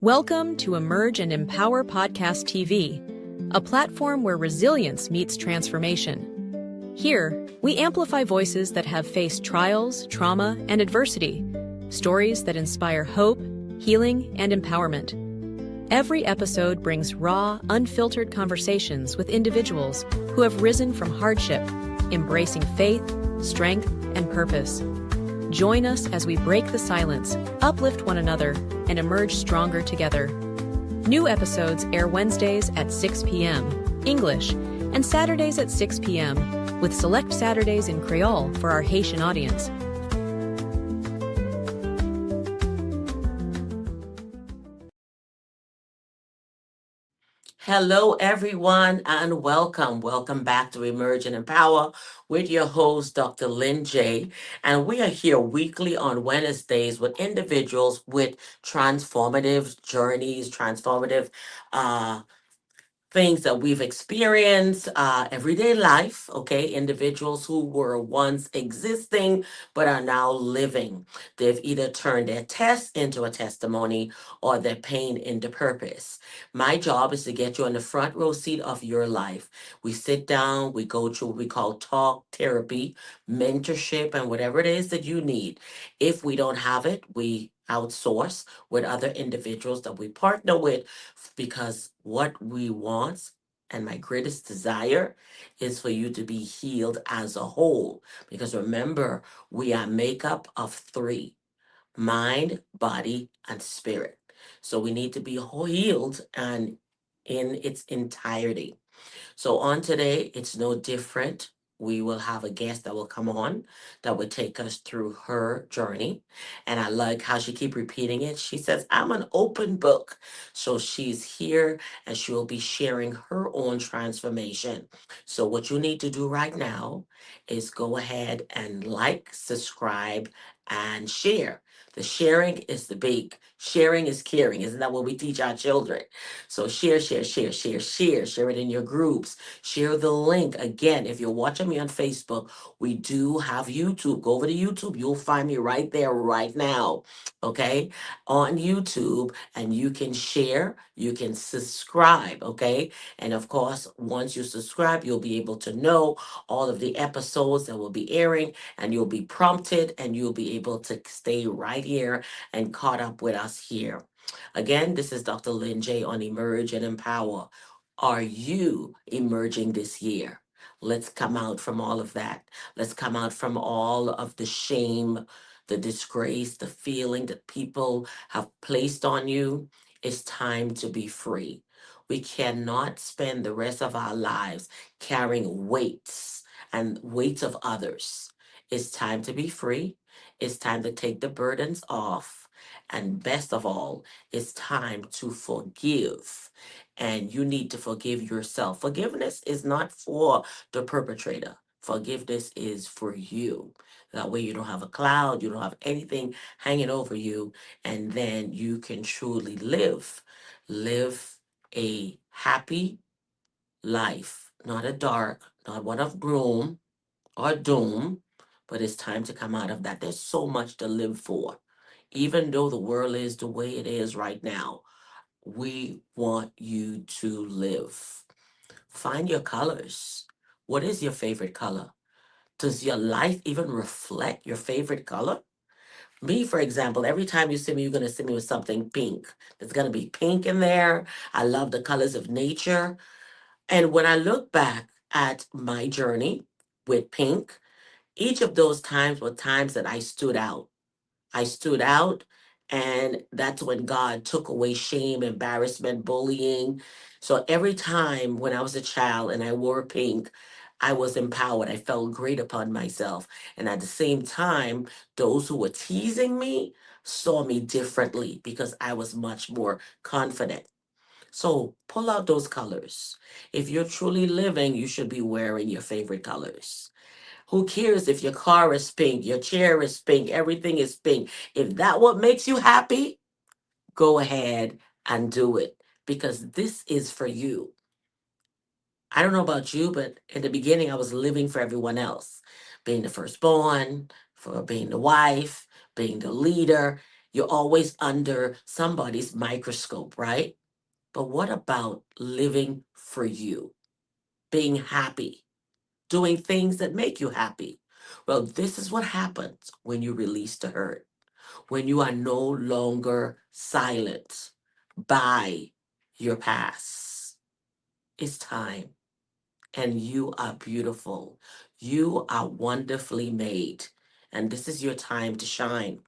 Welcome to Emerge and Empower Podcast TV, a platform where resilience meets transformation. Here, we amplify voices that have faced trials, trauma, and adversity, stories that inspire hope, healing, and empowerment. Every episode brings raw, unfiltered conversations with individuals who have risen from hardship, embracing faith, strength, and purpose. Join us as we break the silence, uplift one another, and emerge stronger together. New episodes air Wednesdays at 6 p.m. English and Saturdays at 6 p.m., with select Saturdays in Creole for our Haitian audience. Hello, everyone, and welcome. Welcome back to Emerge and Empower with your host, Dr. Lynn J. And we are here weekly on Wednesdays with individuals with transformative journeys, transformative things that we've experienced, everyday life, okay? Individuals who were once existing but are now living. They've either turned their test into a testimony or their pain into purpose. My job is to get you on the front row seat of your life. We sit down, we go through what we call talk therapy, mentorship, and whatever it is that you need. If we don't have it, we outsource with other individuals that we partner with, because what we want and my greatest desire is for you to be healed as a whole. Because remember, we are made up of three: mind, body, and spirit. So we need to be healed and in its entirety. So on today, it's no different. We will have a guest that will come on that will take us through her journey. And I like how she keep repeating it. She says, I'm an open book. So she's here and she will be sharing her own transformation. So what you need to do right now is go ahead and like, subscribe, and share. The sharing is the big. Sharing is caring. Isn't that what we teach our children? So share it in your groups. Share the link. Again, if you're watching me on Facebook, we do have YouTube. Go over to YouTube. You'll find me right there right now. Okay? On YouTube, and you can share, you can subscribe. Okay? And of course, once you subscribe, you'll be able to know all of the episodes that will be airing, and you'll be prompted, and you'll be able to stay right here and caught up with us here. Again, this is Dr. Lynn J on Emerge and Empower. Are you emerging this year? Let's come out from all of that. Let's come out from all of the shame, the disgrace, the feeling that people have placed on you. It's time to be free. We cannot spend the rest of our lives carrying weights and weights of others. It's time to be free. It's time to take the burdens off. And best of all, it's time to forgive. And you need to forgive yourself. Forgiveness is not for the perpetrator. Forgiveness is for you. That way you don't have a cloud, you don't have anything hanging over you, and then you can truly live. Live a happy life, not a dark, not one of gloom or doom, but it's time to come out of that. There's so much to live for. Even though the world is the way it is right now, we want you to live. Find your colors. What is your favorite color? Does your life even reflect your favorite color? Me, for example, every time you see me, you're going to see me with something pink. There's going to be pink in there. I love the colors of nature. And when I look back at my journey with pink, each of those times were times that I stood out. I stood out, and that's when God took away shame, embarrassment, bullying. So every time when I was a child and I wore pink, I was empowered. I felt great upon myself. And at the same time, those who were teasing me saw me differently because I was much more confident. So pull out those colors. If you're truly living, you should be wearing your favorite colors. Who cares if your car is pink, your chair is pink, everything is pink? If that what makes you happy, go ahead and do it, because this is for you. I don't know about you, but in the beginning I was living for everyone else. Being the firstborn, for being the wife, being the leader. You're always under somebody's microscope, right? But what about living for you, being happy, doing things that make you happy? Well, this is what happens when you release the hurt, when you are no longer silent by your past. It's time. And you are beautiful. You are wonderfully made. And this is your time to shine.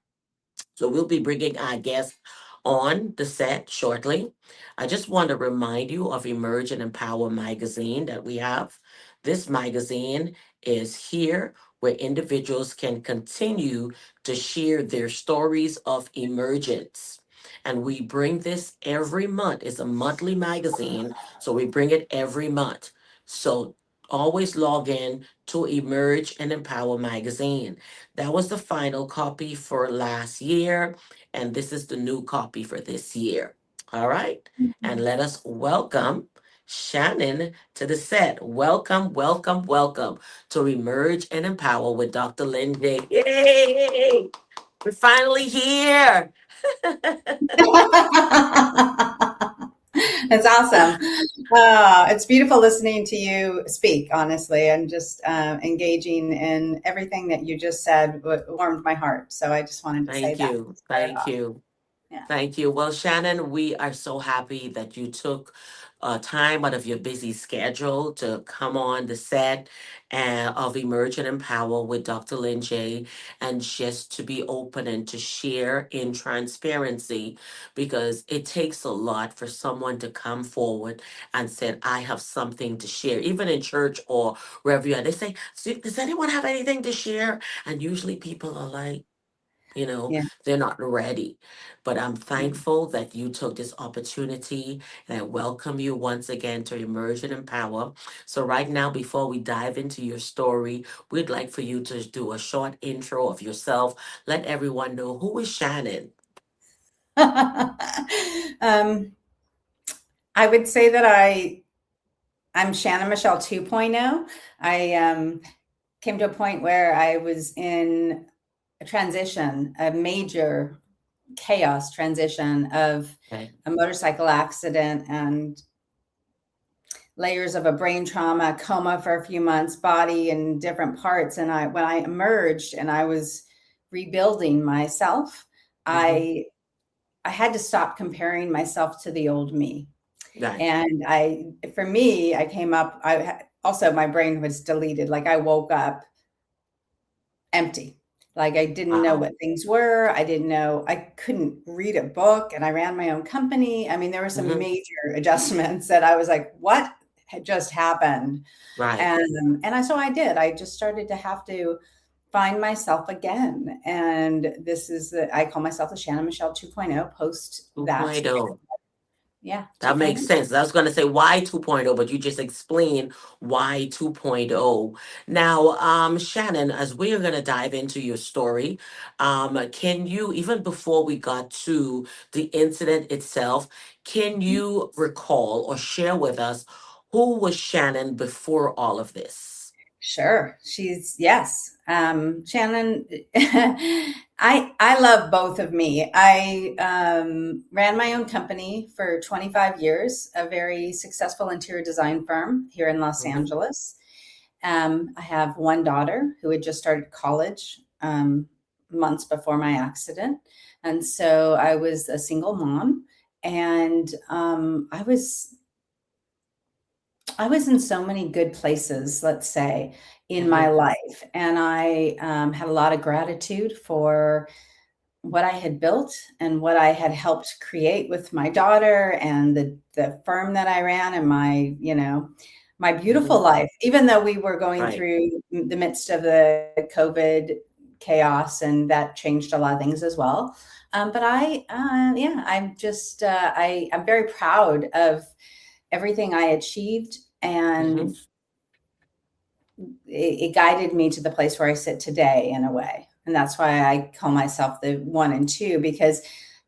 So we'll be bringing our guest on the set shortly. I just want to remind you of Emerge and Empower magazine that we have. This magazine is here where individuals can continue to share their stories of emergence. And we bring this every month. It's a monthly magazine, so we bring it every month. So always log in to Emerge and Empower magazine. That was the final copy for last year, and this is the new copy for this year. All right. And let us welcome Shannon to the set. Welcome, welcome, welcome to Emerge and Empower with Dr. Lindsay. Yay! We're finally here. That's awesome. It's beautiful listening to you speak, honestly, and just engaging in everything that you just said warmed my heart. So I just wanted to say Thank that. you. It's very Thank awesome. you. Yeah. Thank you. Well, Shannon, we are so happy that you took time out of your busy schedule to come on the set of Emerge and Empower with Dr. Lynn J. and just to be open and to share in transparency because it takes a lot for someone to come forward and say, I have something to share. Even in church or wherever you are, they say, Does anyone have anything to share? And usually people are like, Yeah. they're not ready. But I'm Yeah. thankful that you took this opportunity and I welcome you once again to Emerge and Empower. So, right now, before we dive into your story, we'd like for you to do a short intro of yourself. Let everyone know who is Shannon. um, I would say that I'm Shannon Michelle 2.0. I came to a point where I was in a transition, a major chaos transition of Okay. a motorcycle accident and layers of a brain trauma, coma for a few months, body in different parts. And when I emerged and I was rebuilding myself, Mm-hmm. I had to stop comparing myself to the old me. Right. And for me, I came up, also my brain was deleted. Like I woke up empty. Like I didn't know Wow. what things were. I didn't know, I couldn't read a book and I ran my own company. I mean, there were some Mm-hmm. major adjustments that I was like, what had just happened? Right. And I did. I just started to have to find myself again. And I call myself the Shannon Michelle 2.0 post that. 2.0. Yeah, That makes 2.0. sense. I was going to say why 2.0, but you just explained why 2.0. Now, Shannon, as we are going to dive into your story, can you, even before we got to the incident itself, can you recall or share with us who was Shannon before all of this? Sure. Yes. Shannon, I love both of me. I ran my own company for 25 years, a very successful interior design firm here in Los Mm-hmm. Angeles. I have one daughter who had just started college months before my accident. And so I was a single mom and I was in so many good places, let's say, in my Mm-hmm. life. And I had a lot of gratitude for what I had built and what I had helped create with my daughter and the firm that I ran and my Mm-hmm. beautiful life, even though we were going Right. through the midst of the COVID chaos and that changed a lot of things as well. But I'm very proud of everything I achieved, Mm-hmm. and it guided me to the place where I sit today in a way. And that's why I call myself the 1 and 2, because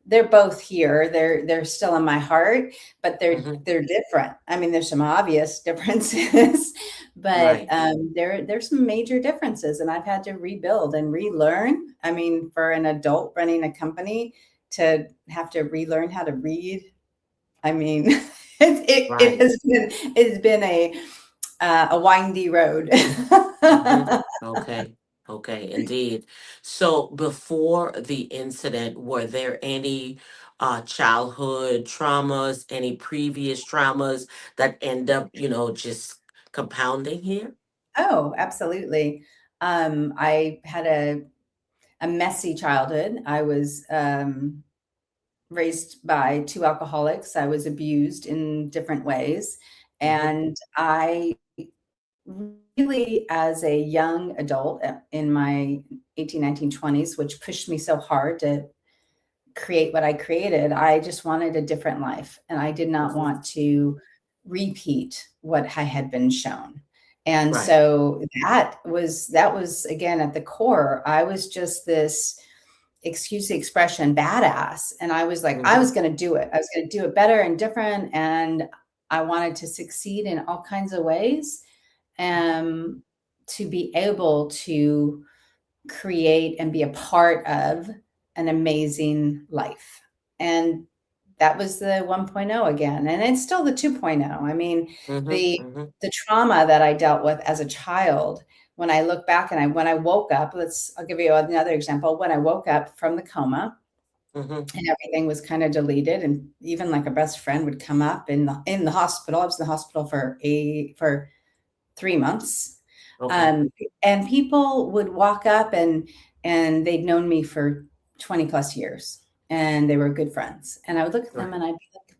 they're both here. They're still in my heart, but Mm-hmm. they're different. I mean, there's some obvious differences, but Right. there's some major differences, and I've had to rebuild and relearn. I mean, for an adult running a company, to have to relearn how to read. I mean, it Right. has been a windy road. Mm-hmm. Okay. Okay, indeed. So before the incident, were there any childhood traumas, any previous traumas that end up, just compounding here? Oh, absolutely. I had a messy childhood. I was raised by two alcoholics. I was abused in different ways. Mm-hmm. And I really, as a young adult in my 18, 19, 20s, which pushed me so hard to create what I created, I just wanted a different life. And I did not Mm-hmm. want to repeat what I had been shown. And Right. so that was again at the core. I was just this, excuse the expression, badass. And I was like, I Mm-hmm. was going to do it. I was going to do it better and different. And I wanted to succeed in all kinds of ways, um, to be able to create and be a part of an amazing life. And that was the 1.0 again. And it's still the 2.0. I mean, Mm-hmm. the Mm-hmm. the trauma that I dealt with as a child, when I look back and when I woke up, I'll give you another example. When I woke up from the coma Mm-hmm. and everything was kind of deleted, and even like a best friend would come up in the hospital. I was in the hospital for 3 months. Okay. Um, and people would walk up and they'd known me for 20 plus years, and they were good friends. And I would look at them Right. and I'd be like,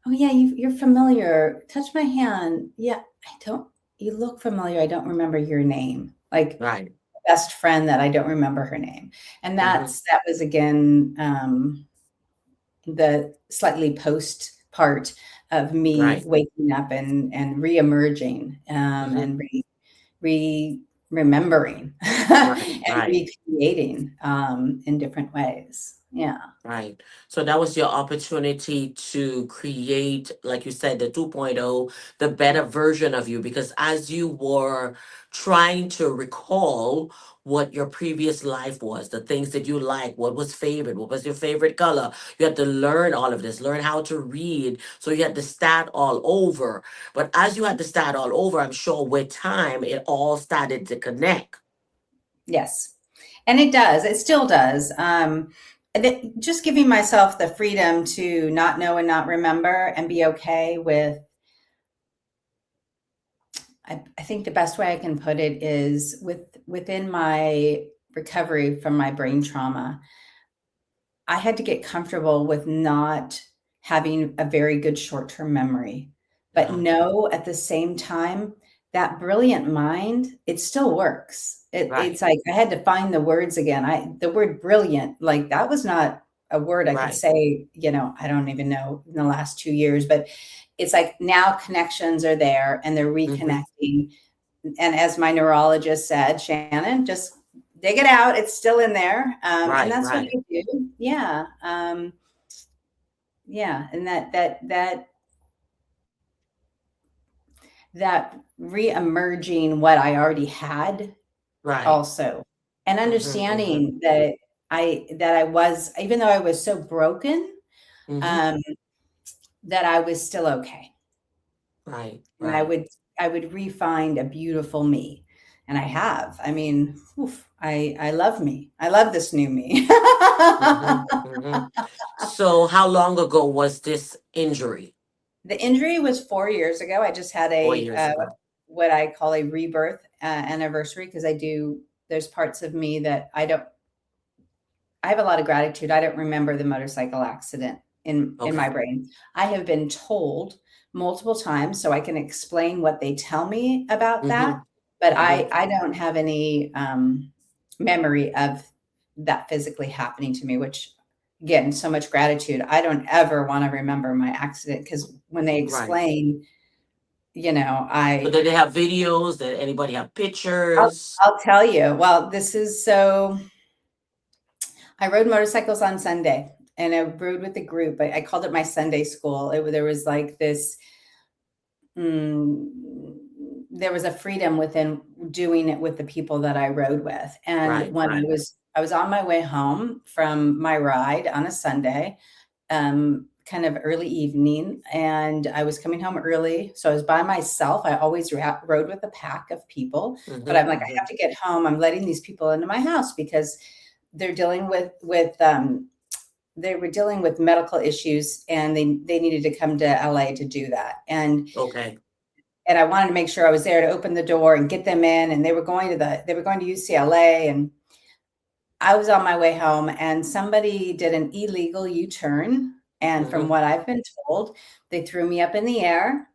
"Oh yeah, you're familiar. Touch my hand. Yeah, I don't. You look familiar. I don't remember your name." Like Right. best friend that I don't remember her name, and Mm-hmm. that was again, the slightly post part of me Right. waking up and reemerging, Mm-hmm. and remembering Right. and Right. recreating, in different ways. Yeah. Right. So that was your opportunity to create, like you said, the 2.0, the better version of you. Because as you were trying to recall what your previous life was, the things that you like, what was favorite, what was your favorite color, you had to learn all of this, learn how to read. So you had to start all over. But as you had to start all over, I'm sure with time, it all started to connect. Yes. And it does. It still does. Just giving myself the freedom to not know and not remember and be okay with, I think the best way I can put it is within my recovery from my brain trauma, I had to get comfortable with not having a very good short-term memory, but Uh-huh. know at the same time that brilliant mind, it still works. It's Right. like I had to find the words again. The word brilliant, like that was not a word I could Right. say, I don't even know in the last 2 years, but it's like now connections are there and they're Mm-hmm. reconnecting. And as my neurologist said, Shannon, just dig it out. It's still in there. And Right. that's what Right. I do. Yeah. Yeah. And that re-emerging what I already had Right. also, and Mm-hmm. Mm-hmm. understanding that I was, even though I was so broken, Mm-hmm. um, that I was still okay. Right, And right. I would re-find a beautiful me. And I have. I mean, oof, I love me. I love this new me. Hmm. Hmm. So, how long ago was this injury? The injury was 4 years ago. I just had 4 years ago. what I call a rebirth anniversary, because there's parts of me that I have a lot of gratitude. I don't remember the motorcycle accident in my Okay. brain. I have been told multiple times, so I can explain what they tell me about Mm-hmm. that, but Mm-hmm. I don't have any memory of that physically happening to me, which again, so much gratitude. I don't ever want to remember my accident, because when they Right. explain, So, did they have videos? Did anybody have I'll, pictures? I'll tell you. Well, this is so. I rode motorcycles on Sunday, and I rode with the group. I called it my Sunday school. There was like this, mm, there was a freedom within doing it with the people that I rode with. And Right, when I right. was I was on my way home from my ride on a Sunday, kind of early evening, and I was coming home early. So I was by myself. I always rode with a pack of people, but I'm like, I have to get home. I'm letting these people into my house because they're dealing with they were dealing with medical issues, and they needed to come to LA to do that. Okay. And I wanted to make sure I was there to open the door and get them in. And they were going to UCLA, and I was on my way home, and somebody did an illegal U-turn. And from what I've been told, they threw me up in the air,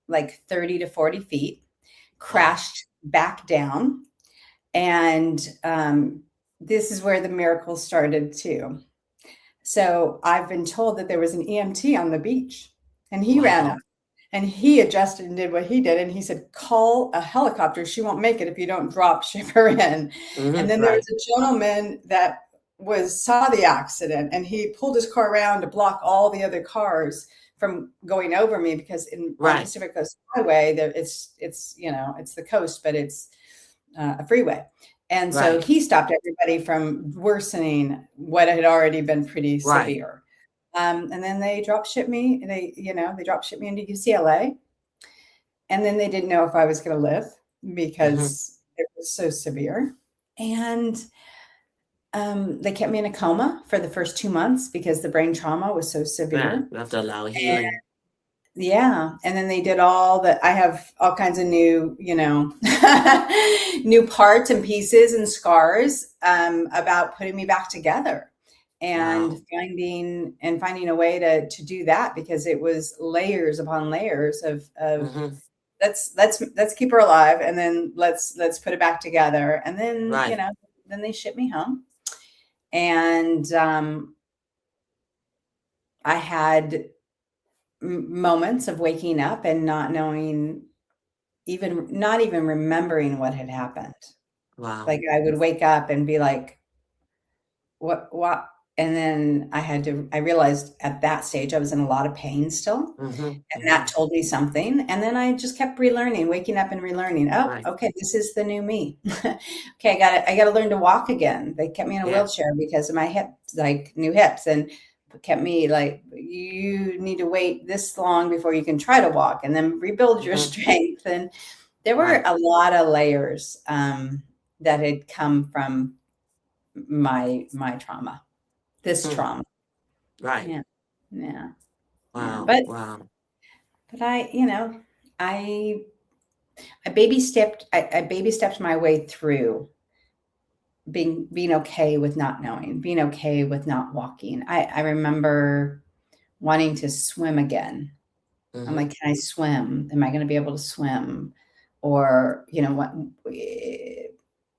like 30 to 40 feet, crashed back down. And this is where the miracle started too. So I've been told that there was an EMT on the beach, and he ran up. And he adjusted and did what he did. And he said, call a helicopter. She won't make it if you don't ship her in. And then there was a gentleman that saw the accident, and he pulled his car around to block all the other cars from going over me, because on Pacific Coast Highway, it's the coast, but it's a freeway. And so he stopped everybody from worsening what had already been pretty severe. And then they drop shipped me. They drop shipped me into UCLA. And then they didn't know if I was going to live because it was so severe. And they kept me in a coma for the first 2 months because the brain trauma was so severe. You have to allow healing. And then they did I have all kinds of new, new parts and pieces and scars about putting me back together. And finding a way to do that, because it was layers upon layers of let's keep her alive, and then let's put it back together, and then then they shipped me home, and I had moments of waking up and not knowing, not even remembering what had happened. Like I would wake up and be like, what? And then I realized at that stage I was in a lot of pain still. And that told me something. And then I just kept relearning, waking up and relearning. Okay, this is the new me. Okay, I got to learn to walk again. They kept me in a wheelchair because of my hips, like new hips, and kept me like, you need to wait this long before you can try to walk, and then rebuild your strength. And there were a lot of layers that had come from my trauma. This trauma. Yeah. Wow. But wow. But I baby stepped my way through being okay with not knowing, being okay with not walking. I remember wanting to swim again. I'm like, can I swim? Am I going to be able to swim? Or, what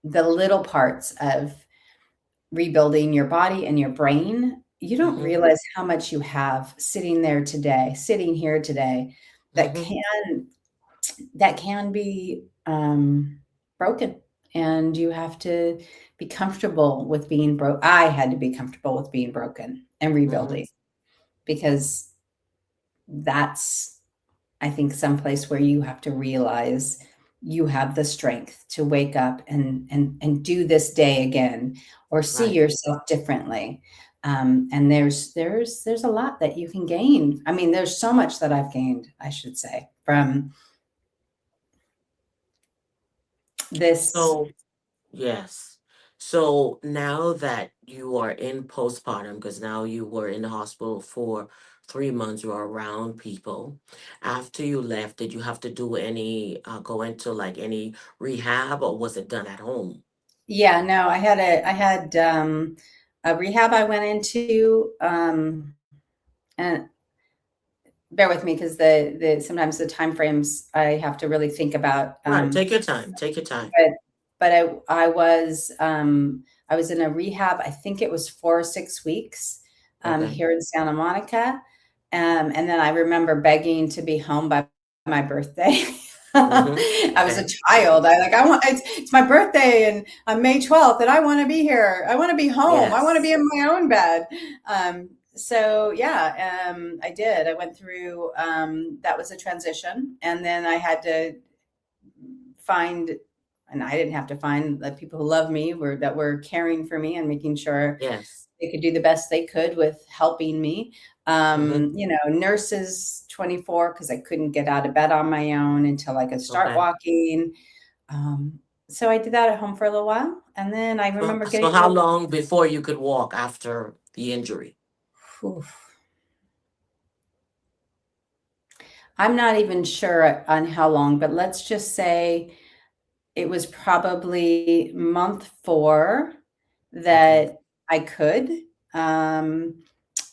the little parts of rebuilding your body and your brain, you don't realize how much you have sitting here today that can be broken, and you have to be comfortable with being broke. I had to be comfortable with being broken and rebuilding, because that's, I think, someplace where you have to realize you have the strength to wake up and do this day again, or see yourself differently. And there's a lot that you can gain. I mean, there's so much that I've gained, I should say, from this. Yes. So now that you are in postpartum, because now you were in the hospital for 3 months, you are around people. After you left, did you have to do go into like any rehab, or was it done at home? Yeah, no, I had a rehab I went into, and bear with me, because sometimes the time frames I have to really think about. Take your time. Take your time. But I was in a rehab. I think it was 4 or 6 weeks here in Santa Monica, and then I remember begging to be home by my birthday. I was a child. It's my birthday, and on May 12th, and I want to be here. I want to be home. Yes. I want to be in my own bed. So yeah, I did. I went through, that was a transition. And then I had to find and I didn't have to find the people who love me that were caring for me and making sure Yes. they could do the best they could with helping me. Mm-hmm. Nurses 24, because I couldn't get out of bed on my own until I could start Okay. walking. So I did that at home for a little while. And then I So, remember so getting how real, long before you could walk after the injury? whew, I'm not even sure on how long, but let's just say it was probably month 4 Okay. that I could.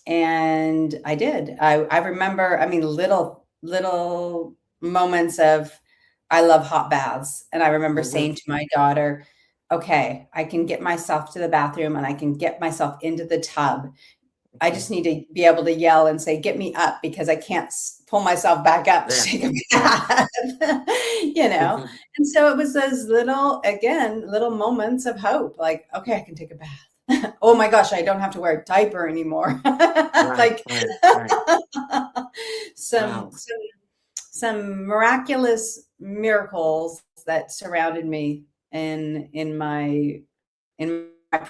And I did. I remember, I mean, little moments of I love hot baths. And I remember Mm-hmm. saying to my daughter, okay, I can get myself to the bathroom and I can get myself into the tub. I Okay. just need to be able to yell and say, get me up because I can't pull myself back up to Yeah. take a bath, Mm-hmm. And so it was those little moments of hope, like, okay, I can take a bath. Oh my gosh, I don't have to wear a diaper anymore. Right. Like Right. Right. some, Wow. some, some miraculous miracles that surrounded me in my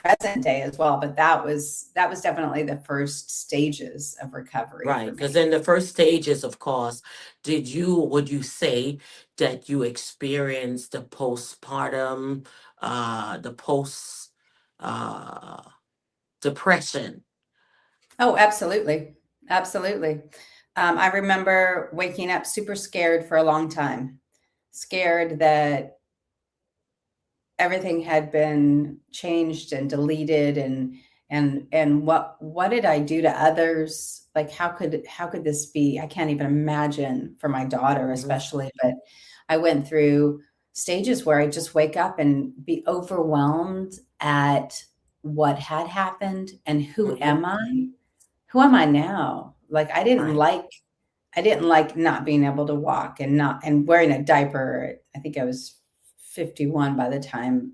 present day as well. But that was definitely the first stages of recovery Right. for Because me. in the first stages, of course, would you say that you experienced the postpartum, the post, uh, depression? Oh, absolutely. Absolutely. I remember waking up super scared for a long time, scared that everything had been changed and deleted, and what did I do to others? Like, how could this be? I can't even imagine for my daughter, Mm-hmm. especially. But I went through stages where I just wake up and be overwhelmed at what had happened and who Mm-hmm. am I? Who am I now? Like, Right. I didn't like not being able to walk and wearing a diaper. I think I was 51 by the time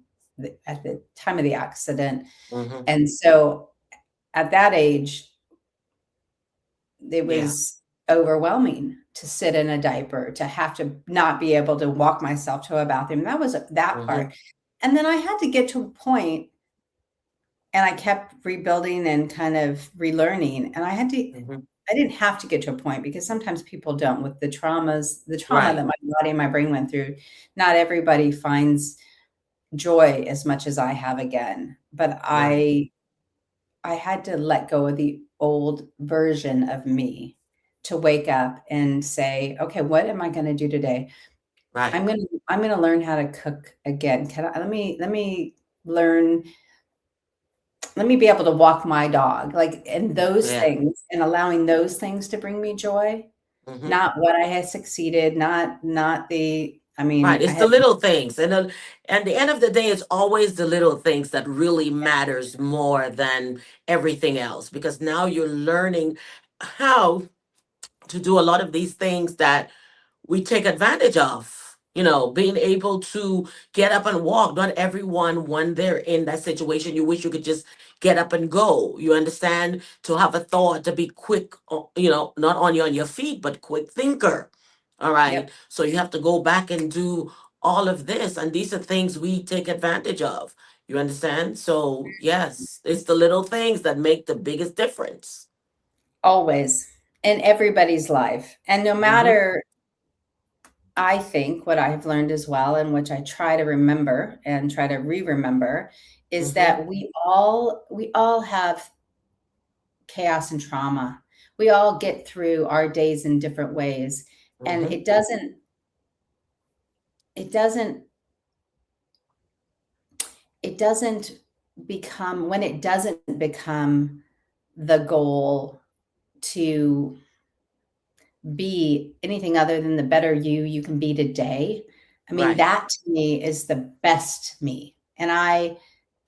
at the time of the accident. Mm-hmm. And so at that age, it Yeah. was overwhelming to sit in a diaper, to have to not be able to walk myself to a bathroom. That was that Mm-hmm. part. And then I had to get to a point, and I kept rebuilding and kind of relearning. And Mm-hmm. I didn't have to get to a point, because sometimes people don't, with the trauma that Right. my body and my brain went through. Not everybody finds joy as much as I have again. But Right. I had to let go of the old version of me to wake up and say, okay, what am I going to do today? Right. I'm going to learn how to cook again. Learn let me be able to walk my dog, like, and those Yeah. things, and allowing those things to bring me joy, Mm-hmm. not what I had succeeded, not the, I Right. mean, I It's the had, little things. And then at the end of the day, it's always the little things that really matters more than everything else. Because now you're learning how to do a lot of these things that we take advantage of. Being able to get up and walk. Not everyone, when they're in that situation, you wish you could just get up and go. You understand? To have a thought, to be quick, not only on your feet, but quick thinker. All right. yep, So you have to go back and do all of this. And these are things we take advantage of. You understand? So, yes, it's the little things that make the biggest difference. always, in everybody's life. And no Mm-hmm. matter, I think what I have learned as well, and which I try to remember and try to re-remember, is Mm-hmm. that we all have chaos and trauma. We all get through our days in different ways. And Mm-hmm. it doesn't it doesn't become when it doesn't become the goal to be anything other than the better you can be today. I mean, Right. that to me is the best me. And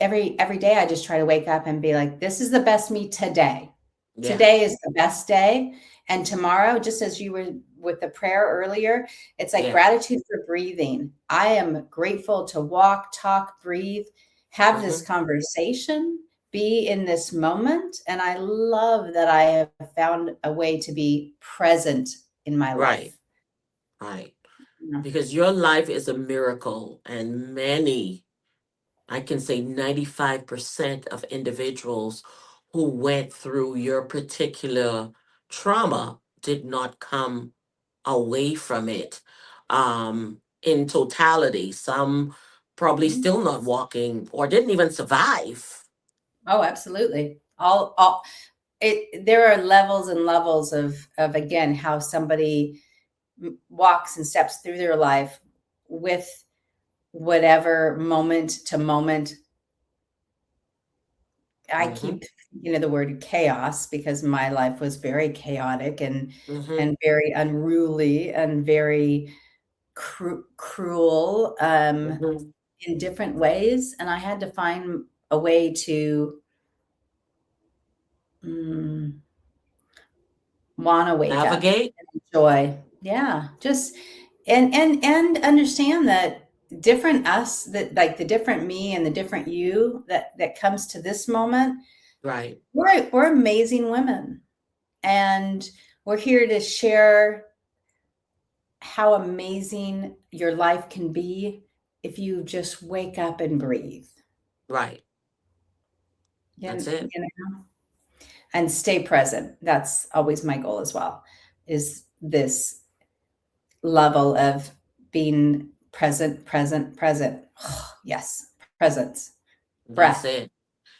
every day I just try to wake up and be like, this is the best me today. Yeah. Today is the best day. And tomorrow, just as you were with the prayer earlier, it's like Yeah. gratitude for breathing. I am grateful to walk, talk, breathe, have this Mm-hmm. conversation, be in this moment. And I love that I have found a way to be present in my Right. life. Right. Yeah. because your life is a miracle, and many, I can say 95% of individuals who went through your particular trauma did not come away from it in totality. Some probably Mhm. still not walking or didn't even survive. Oh, absolutely. All there are levels and levels of again how somebody walks and steps through their life with whatever moment to moment. I Hmm. keep the word chaos because my life was very chaotic Hmm. and very unruly and very cruel Hmm. in different ways, and I had to find a way to mm, want to wake up Navigate. and enjoy. Yeah, just and understand that different us, that like the different me and the different you that comes to this moment. Right. We're amazing women, and we're here to share how amazing your life can be if you just wake up and breathe. Right. That's it. You know, and stay present. That's always my goal as well. Is this level of being present, present, present. Yes, presence, That's breath. it.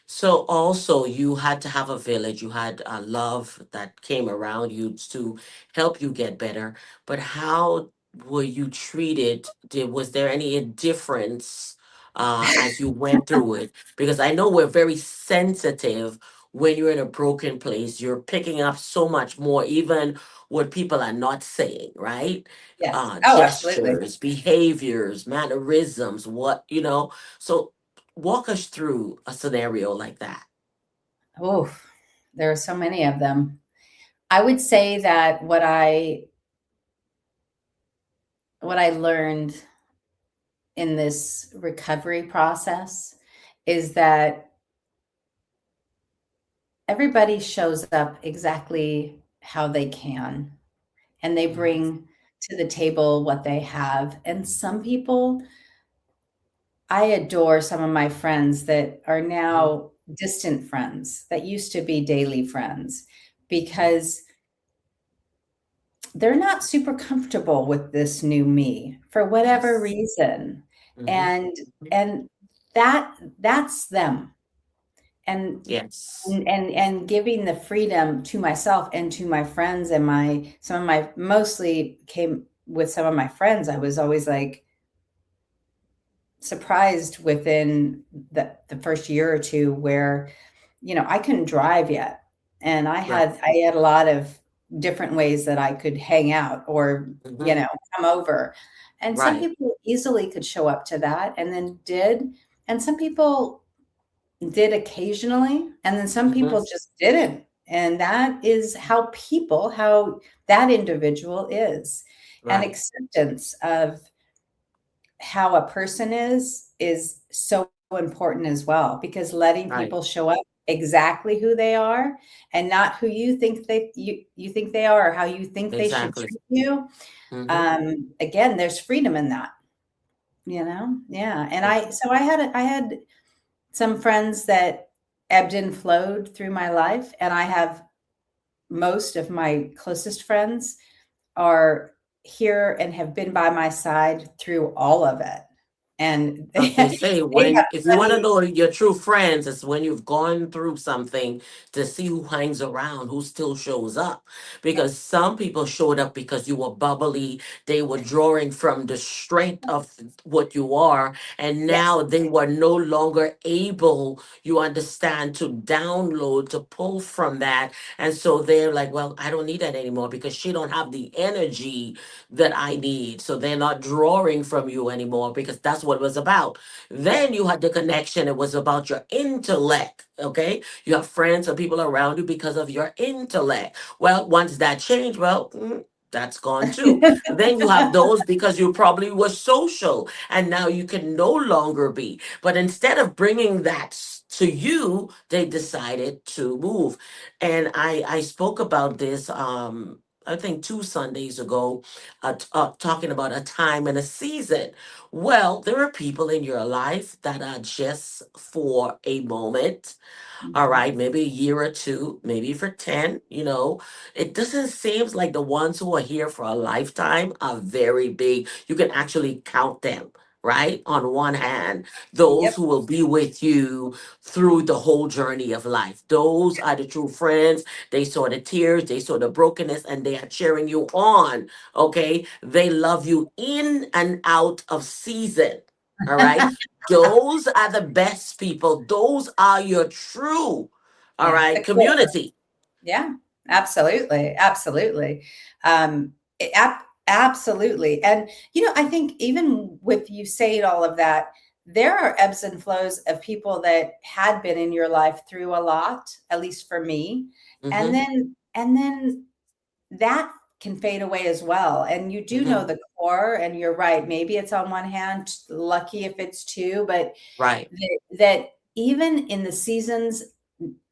So also you had to have a village. You had love that came around you to help you get better. But how were you treated? Was there any difference as you went through it? Because I know we're very sensitive when you're in a broken place. You're picking up so much more, even what people are not saying, right? Yes. Oh, absolutely. Gestures, behaviors, mannerisms, So walk us through a scenario like that. Oh, there are so many of them. I would say that what I learned in this recovery process is that everybody shows up exactly how they can, and they Hmm. bring to the table what they have. And some people, I adore some of my friends that are Hmm. now distant friends that used to be daily friends because they're not super comfortable with this new me for whatever Yes. reason. Hmm. And and that's them. And Yes. and giving the freedom to myself and to my friends and my some of my mostly came with some of my friends. I was always like surprised within the first year or two where I couldn't drive yet, and Right. I had a lot of different ways that I could hang out or Hmm. come over, and some Right. people easily could show up to that and then did, and some people did occasionally, and then some Hmm. people just didn't, and that is how that individual is, and Right. acceptance of how a person is so important as well, because letting Right. people show up exactly who they are and not who you think they are or how you think they should Exactly. treat you. Hmm. Again, there's freedom in that, yeah. And Yeah. I had some friends that ebbed and flowed through my life, and I have most of my closest friends are here and have been by my side through all of it. And As they say, they have if you want to money. know your true friends, it's when you've gone through something to see who hangs around, who still shows up. Because some people showed up because you were bubbly, they were drawing from the strength of what you are, and Yes. now they were no longer able, you understand, to download, to pull from that. And so they're like, well, I don't need that anymore because she don't have the energy that I need. So they're not drawing from you anymore because that's what it was about. Then you had the connection. It was about your intellect. Okay. You have friends or people around you because of your intellect. Well, once that changed, that's gone too. Then you have those because you probably were social and now you can no longer be. But instead of bringing that to you, they decided to move. And I spoke about this I think 2 Sundays ago, talking about a time and a season. Well, there are people in your life that are just for a moment, all Mhm. right, maybe a year or two, maybe for 10, it doesn't seem like the ones who are here for a lifetime are very big. You can actually count them, right? On one hand, those Yep. who will be with you through the whole journey of life. Those are the true friends. They saw the tears, they saw the brokenness, and they are cheering you on, okay? They love you in and out of season, all right? Those are the best people. Those are your true, all Yeah. right, The core. community. Yeah, absolutely. Absolutely. Absolutely. And, I think even with you saying all of that, there are ebbs and flows of people that had been in your life through a lot, at least for me. And Mm-hmm. then that can fade away as well. And you do know Mm-hmm. the core, and you're right. Maybe it's on one hand, lucky if it's two, but Right. that even in the seasons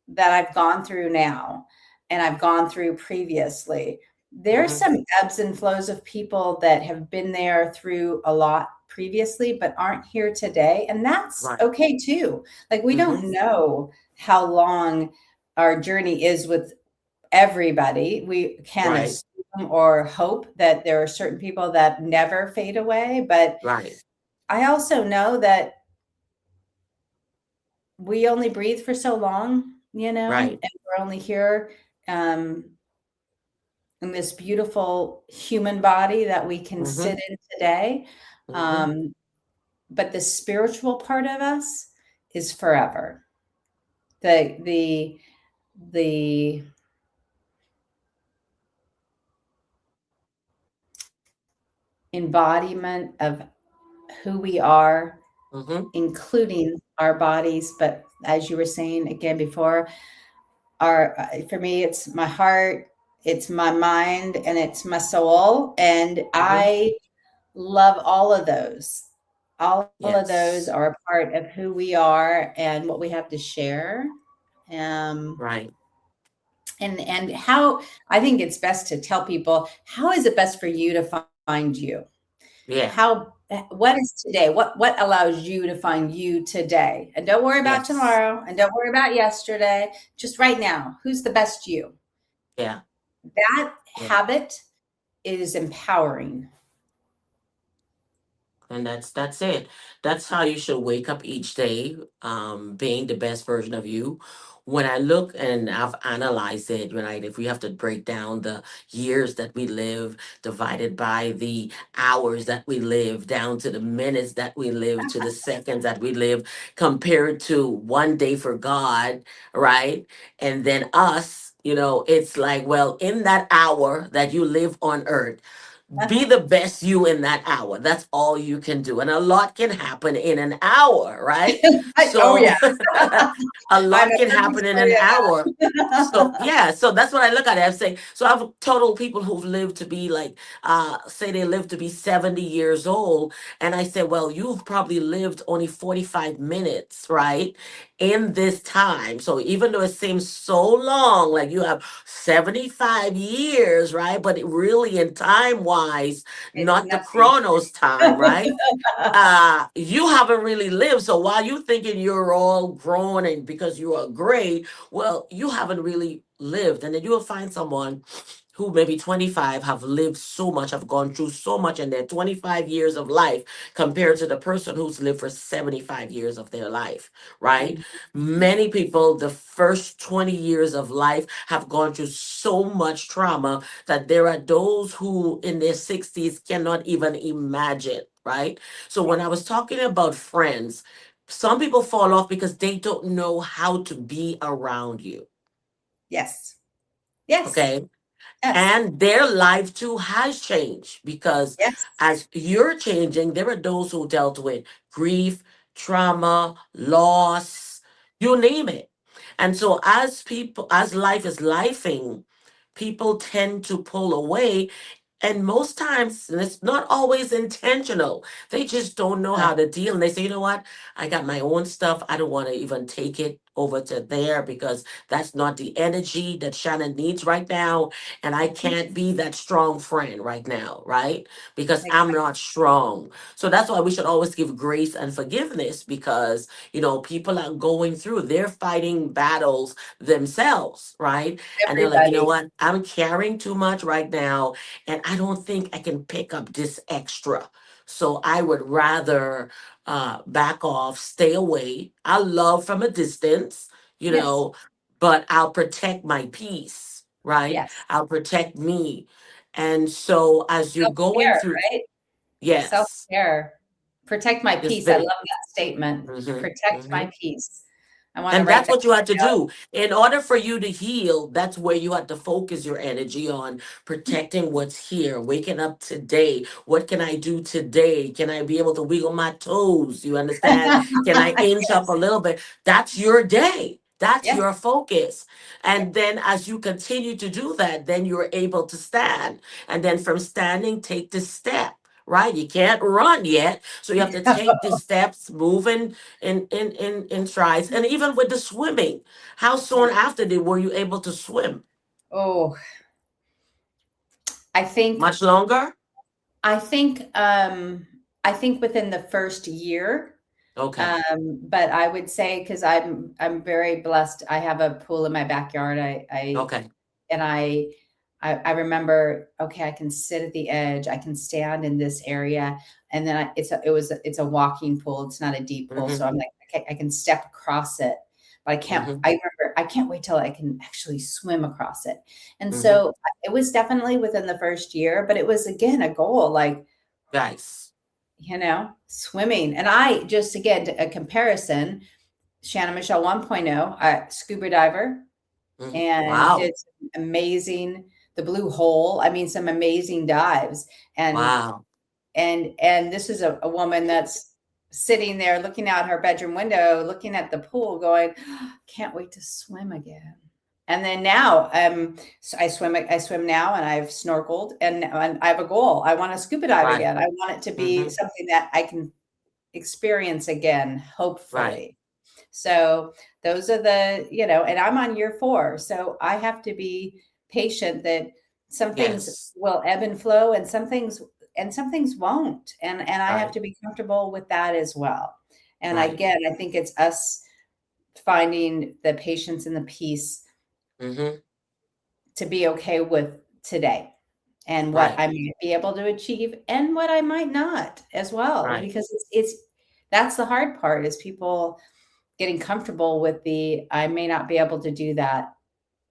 that I've gone through now and I've gone through previously, there's Mm-hmm. some ebbs and flows of people that have been there through a lot previously but aren't here today. And that's Right. okay too. Like, we Mm-hmm. don't know how long our journey is with everybody. We can Right. assume or hope that there are certain people that never fade away. But Right. I also know that we only breathe for so long, Right. and we're only here um, in this beautiful human body that we can Mm-hmm. sit in today. Mm-hmm. Um, but the spiritual part of us is forever. The embodiment of who we are, Mm-hmm. including our bodies. But as you were saying again before, for me, it's my heart, it's my mind, and it's my soul. And Mm-hmm. I love all of those. All of those Yes. are a part of who we are and what we have to share. Um, Right. and how I think it's best to tell people, how is it best for you to find you? Yeah. How what is today? What allows you to find you today? And don't worry about Yes. tomorrow, and don't worry about yesterday. Just right now. Who's the best you? Yeah. That Yeah. habit is empowering. And that's it. That's how you should wake up each day, being the best version of you. When I look and I've analyzed it, right, if we have to break down the years that we live divided by the hours that we live, down to the minutes that we live, to the seconds that we live, compared to one day for God, right? And then us, it's like, well, in that hour that you live on earth, be the best you in that hour. That's all you can do. And a lot can happen in an hour, right? Oh yeah, So a I'm lot a can living happen in story an of hour. So that. yeah, so that's what I look at it. I'm saying, so I've total people who've lived to be like, say they live to be 70 years old. And I said, well, you've probably lived only 45 minutes, right? In this time. So even though it seems so long, like you have 75 years, right? But it really, in time wise, It's not the nothing. chronos time, right? You haven't really lived. So while you thinking you're all grown and because you are great, well, you haven't really lived. And then you will find someone who maybe 25 have lived so much, have gone through so much in their 25 years of life compared to the person who's lived for 75 years of their life, right? Mhm. Many people, the first 20 years of life have gone through so much trauma that there are those who in their 60s cannot even imagine, right? So when I was talking about friends, some people fall off because they don't know how to be around you. Yes. Yes. Okay. Yes. And their life too has changed because Yes. as you're changing, there are those who dealt with grief, trauma, loss, you name it. And so as life is lifing, people tend to pull away. And most times, and it's not always intentional. They just don't know Uh, how to deal. And they say, you know what? I got my own stuff. I don't want to even take it over to there because that's not the energy that Shannon needs right now. And I can't be that strong friend right now, right? Because I'm Exactly. not strong. So that's why we should always give grace and forgiveness because, people are going through, they're fighting battles themselves, right? And they're like, you know Everybody. what? I'm carrying too much right now, and I don't think I can pick up this extra. So I would rather back off, stay away. I love from a distance, you Yes. know, but I'll protect my peace, right? Yes. I'll protect me. And so as you're going Self-care, through, right? yes, Self-care. Protect my it's peace. I love very, that statement. hmm Protect hmm my peace. I want to and write that's that what you had to down. do. In order for you to heal, that's where you had to focus your energy on protecting what's here, waking up today. What can I do today? Can I be able to wiggle my toes? You understand? Can I inch up a Yes. little bit? That's your day. That's Yes. your focus. Yeah. And then as you continue to do that, then you're able to stand. And then from standing, take the step. Right? You can't run yet. So you have to take the steps, moving in strides. And even with the swimming, how Yeah. soon after did were you able to swim? Oh, I think Much longer? I think I think within the first year. Okay. But I would say because I'm very blessed. I have a pool in my backyard. Okay. And I remember, okay, I can sit at the edge. I can stand in this area, and then it's a walking pool. It's not a deep pool, so Mm-hmm. I'm like, okay, I can step across it, but I can't. Mm-hmm. I remember I can't wait till I can actually swim across it. And Mm-hmm. so it was definitely within the first year, but it was again a goal, like Nice. swimming. And I just again a comparison. Shannon Michelle 1.0, scuba diver, Mhm. and Wow. did some amazing the blue hole. I mean, some amazing dives. And Wow. and this is a woman that's sitting there looking out her bedroom window, looking at the pool, going, can't wait to swim again. And then now, so I swim now, and I've snorkeled, and I have a goal. I want to scuba dive Right. again. I want it to be Mm-hmm. something that I can experience again, Right. hopefully. So those are and I'm on year 4. So I have to be patient that some things Yes. will ebb and flow, and some things won't. And I have Right. to be comfortable with that as well. And Right. again, I think it's us finding the patience and the peace Mm-hmm. to be okay with today and what Right. I might be able to achieve and what I might not as well. Right. Because it's that's the hard part, is people getting comfortable with the I may not be able to do that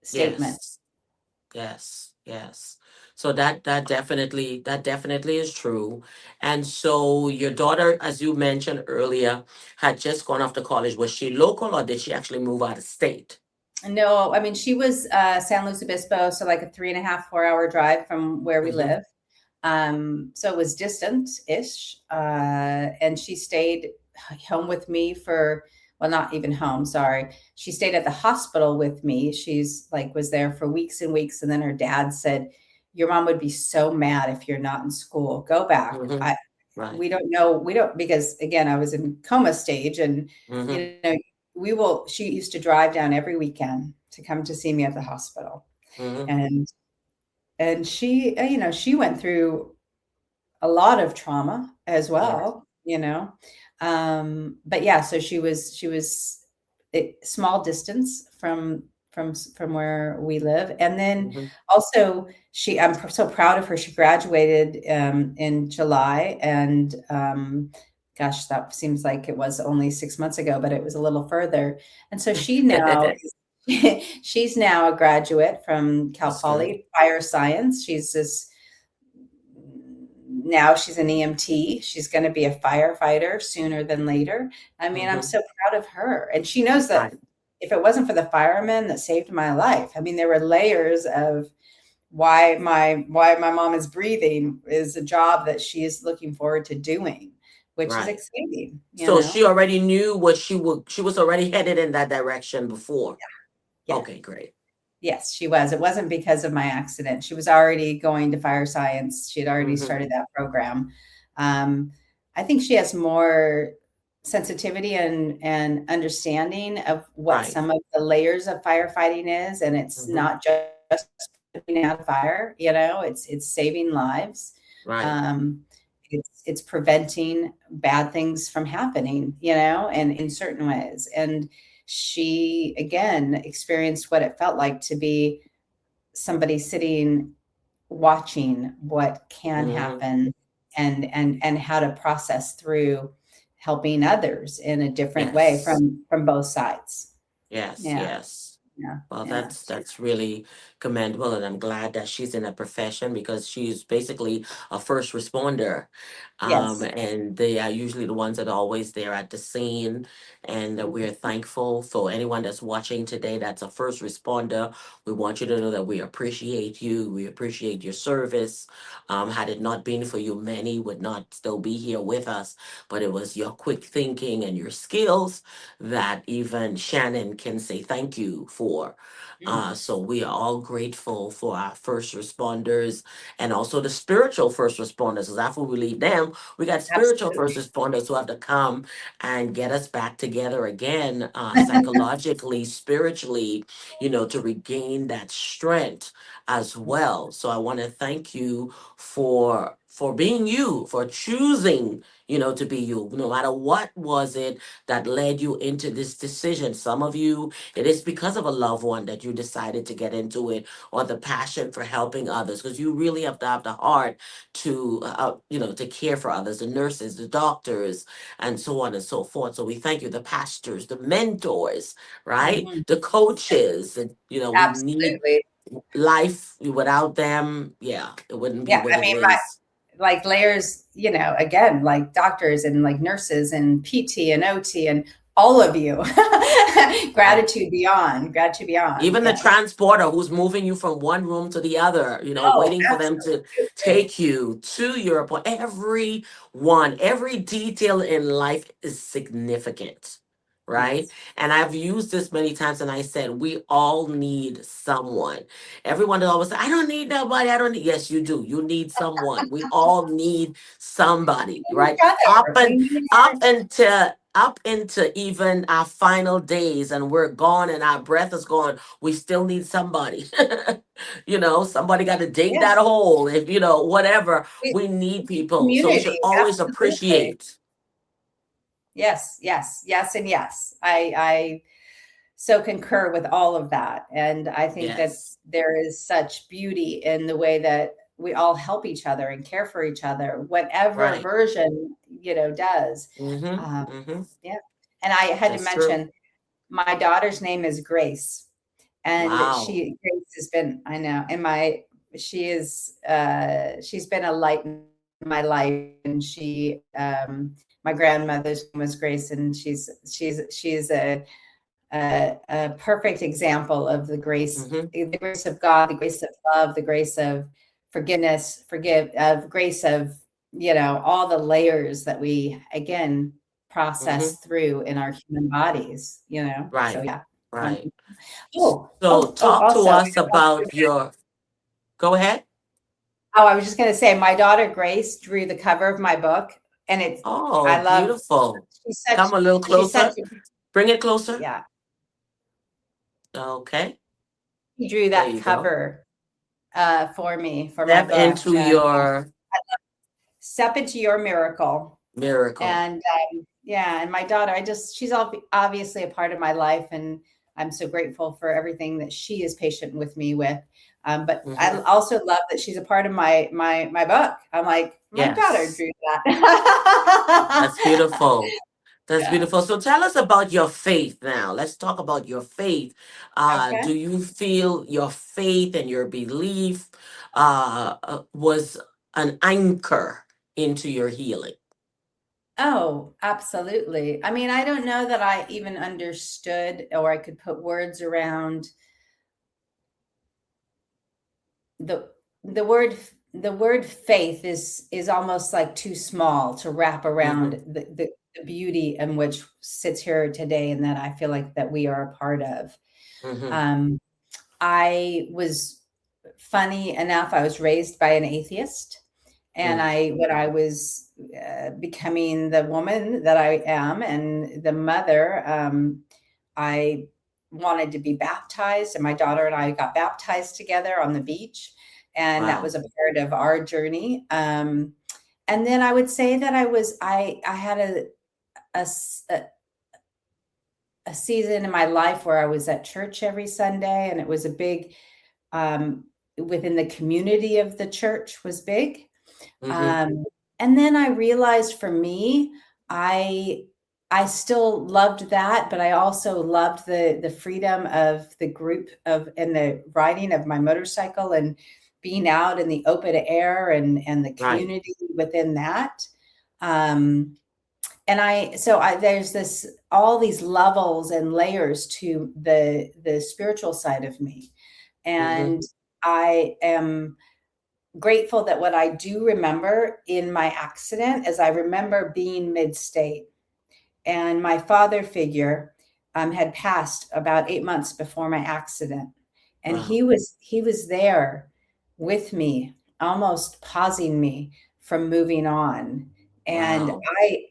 statement. Yes. Yes. Yes. So that definitely is true. And so your daughter, as you mentioned earlier, had just gone off to college. Was she local or did she actually move out of state? No, I mean, she was San Luis Obispo, so like a 3.5, 4 hour drive from where we Mm-hmm. live. So it was distant-ish. And she stayed home with me for, well, not even home, sorry. She stayed at the hospital with me. She's like, was there for weeks and weeks. And then her dad said, your mom would be so mad if you're not in school. Go back. Mm-hmm. Right. We don't know. We don't, because again, I was in coma stage, and, Mm-hmm. you know, she used to drive down every weekend to come to see me at the hospital. Mm-hmm. And, she, she went through a lot of trauma as Yes. well. But yeah, so she was a small distance from where we live. And then Mm-hmm. also I'm so proud of her. She graduated in July, and gosh, that seems like it was only 6 months ago, but it was a little further. And so she's now a graduate from Cal That's good. Poly Fire Science. Now she's an EMT. She's going to be a firefighter sooner than later. I mean, I'm Mm-hmm. so proud of her. And she knows that Right. if it wasn't for the firemen that saved my life, I mean, there were layers of why my mom is breathing is a job that she is looking forward to doing, which is Right. exciting. So she already knew what she was already headed in that direction before. Yeah. Okay, great. Yes, she was. It wasn't because of my accident. She was already going to fire science. She had already Mm-hmm. started that program. Um, I think she has more sensitivity and understanding of what Right. some of the layers of firefighting is, and it's Mm-hmm. not just putting out a fire, it's saving lives. Right. um, it's preventing bad things from happening, and in certain ways. And she again experienced what it felt like to be somebody sitting watching what can Mm-hmm. happen, and how to process through helping others in a different way Yes. from both sides. Yes. Yeah, Yes. yeah, Well, yeah. that's really commendable, and I'm glad that she's in a profession because she's basically a first responder, Yes. and they are usually the ones that are always there at the scene. And we're thankful for anyone that's watching today that's a first responder. We want you to know that we appreciate you. We appreciate your service. Had it not been for you, many would not still be here with us. But it was your quick thinking and your skills that even Shannon can say thank you for. Mm. So we are all grateful for our first responders and also the spiritual first responders. Because after we leave them, we got spiritual first Absolutely. responders who have to come and get us back together again, psychologically, spiritually, to regain that strength as well. So I want to thank you for being you, for choosing, to be you, no matter what was it that led you into this decision. Some of you, it is because of a loved one that you decided to get into it, or the passion for helping others, because you really have to have the heart to care for others, the nurses, the doctors, and so on and so forth. So we thank you, the pastors, the mentors, right? Mhm. The coaches, and, we need Absolutely. life without them. Yeah, it wouldn't be Yeah, what I it mean, is. like layers, again, like doctors and like nurses and PT and OT and all of you. Right. Gratitude beyond. Even the Yes. transporter who's moving you from one room to the other, Oh, waiting for them to absolutely. take you to your appointment. Every detail in life is significant, right? Yes. And I've used this many times, and I said, we all need someone. Everyone always say, I don't need nobody. I don't need. Yes, you do. You need someone. We all need somebody, We need right? each other. We need Up into even our final days, and we're gone and our breath is gone, we still need somebody. Somebody got to dig that yes. hole, if whatever. We, We need people, so we should community. always Absolutely. appreciate. Yes, yes, yes, and yes. I so concur with all of that. And I think that Yes. there is such beauty in the way that we all help each other and care for each other, whatever Right. version, does. Mm-hmm. Um, Mm-hmm. yeah. And I had to That's true. mention my daughter's name is Grace. And Wow. Grace has been, I know, she's been a light in my life. And my grandmother's name was Grace, and she's a perfect example of Mm-hmm. the grace of God, the grace of love, the grace of forgiveness, grace of, all the layers that we again Mm-hmm. process through in our human bodies, So Right. yeah. Um, Right. oh, So oh, oh, talk to also, us about your. Go ahead. I was just going to say, my daughter Grace drew the cover of my book, and Oh, I love, beautiful. she's such, Come a little she's such, closer. Bring it closer. yeah, Okay. she drew There that you go. cover for me for my Step book. into And your Step into your miracle. miracle. And yeah, and my daughter, she's obviously a part of my life, and I'm so grateful for everything that she is patient with me with. But I Hmm. also love that she's a part of my book. I'm like, my daughter Yes. drew that. That's beautiful. That's Yeah. beautiful. So tell us about your faith now. Let's talk about your faith. Do Okay. you feel your faith and your belief was an anchor into your healing? Oh, absolutely. I mean, I don't know that I even understood or I could put words around the the word faith is almost like too small to wrap around Hmm. the beauty in which sits here today, and that I feel like that we are a part of. Hmm. Um, I was funny enough, I was raised by an atheist, And when I was becoming the woman that I am and the mother, I wanted to be baptized, and my daughter and I got baptized together on the beach, and that Wow. was a part of our journey. And then I would say that I had a a season in my life where I was at church every Sunday, and it was a big um, within the community of the church was big. Mm-hmm. And then I realized for me, I I still loved that, but I also loved the freedom of the group of and the riding of my motorcycle and being out in the open air and the Right. community within that. Um, and I there's this all these levels and layers to the spiritual side of me. Mm-hmm. And I am grateful that what I do remember in my accident is I remember being mid-state, and my father figure had passed about 8 months before my accident, and Wow. he was there with me, almost pausing me from moving on. And Wow.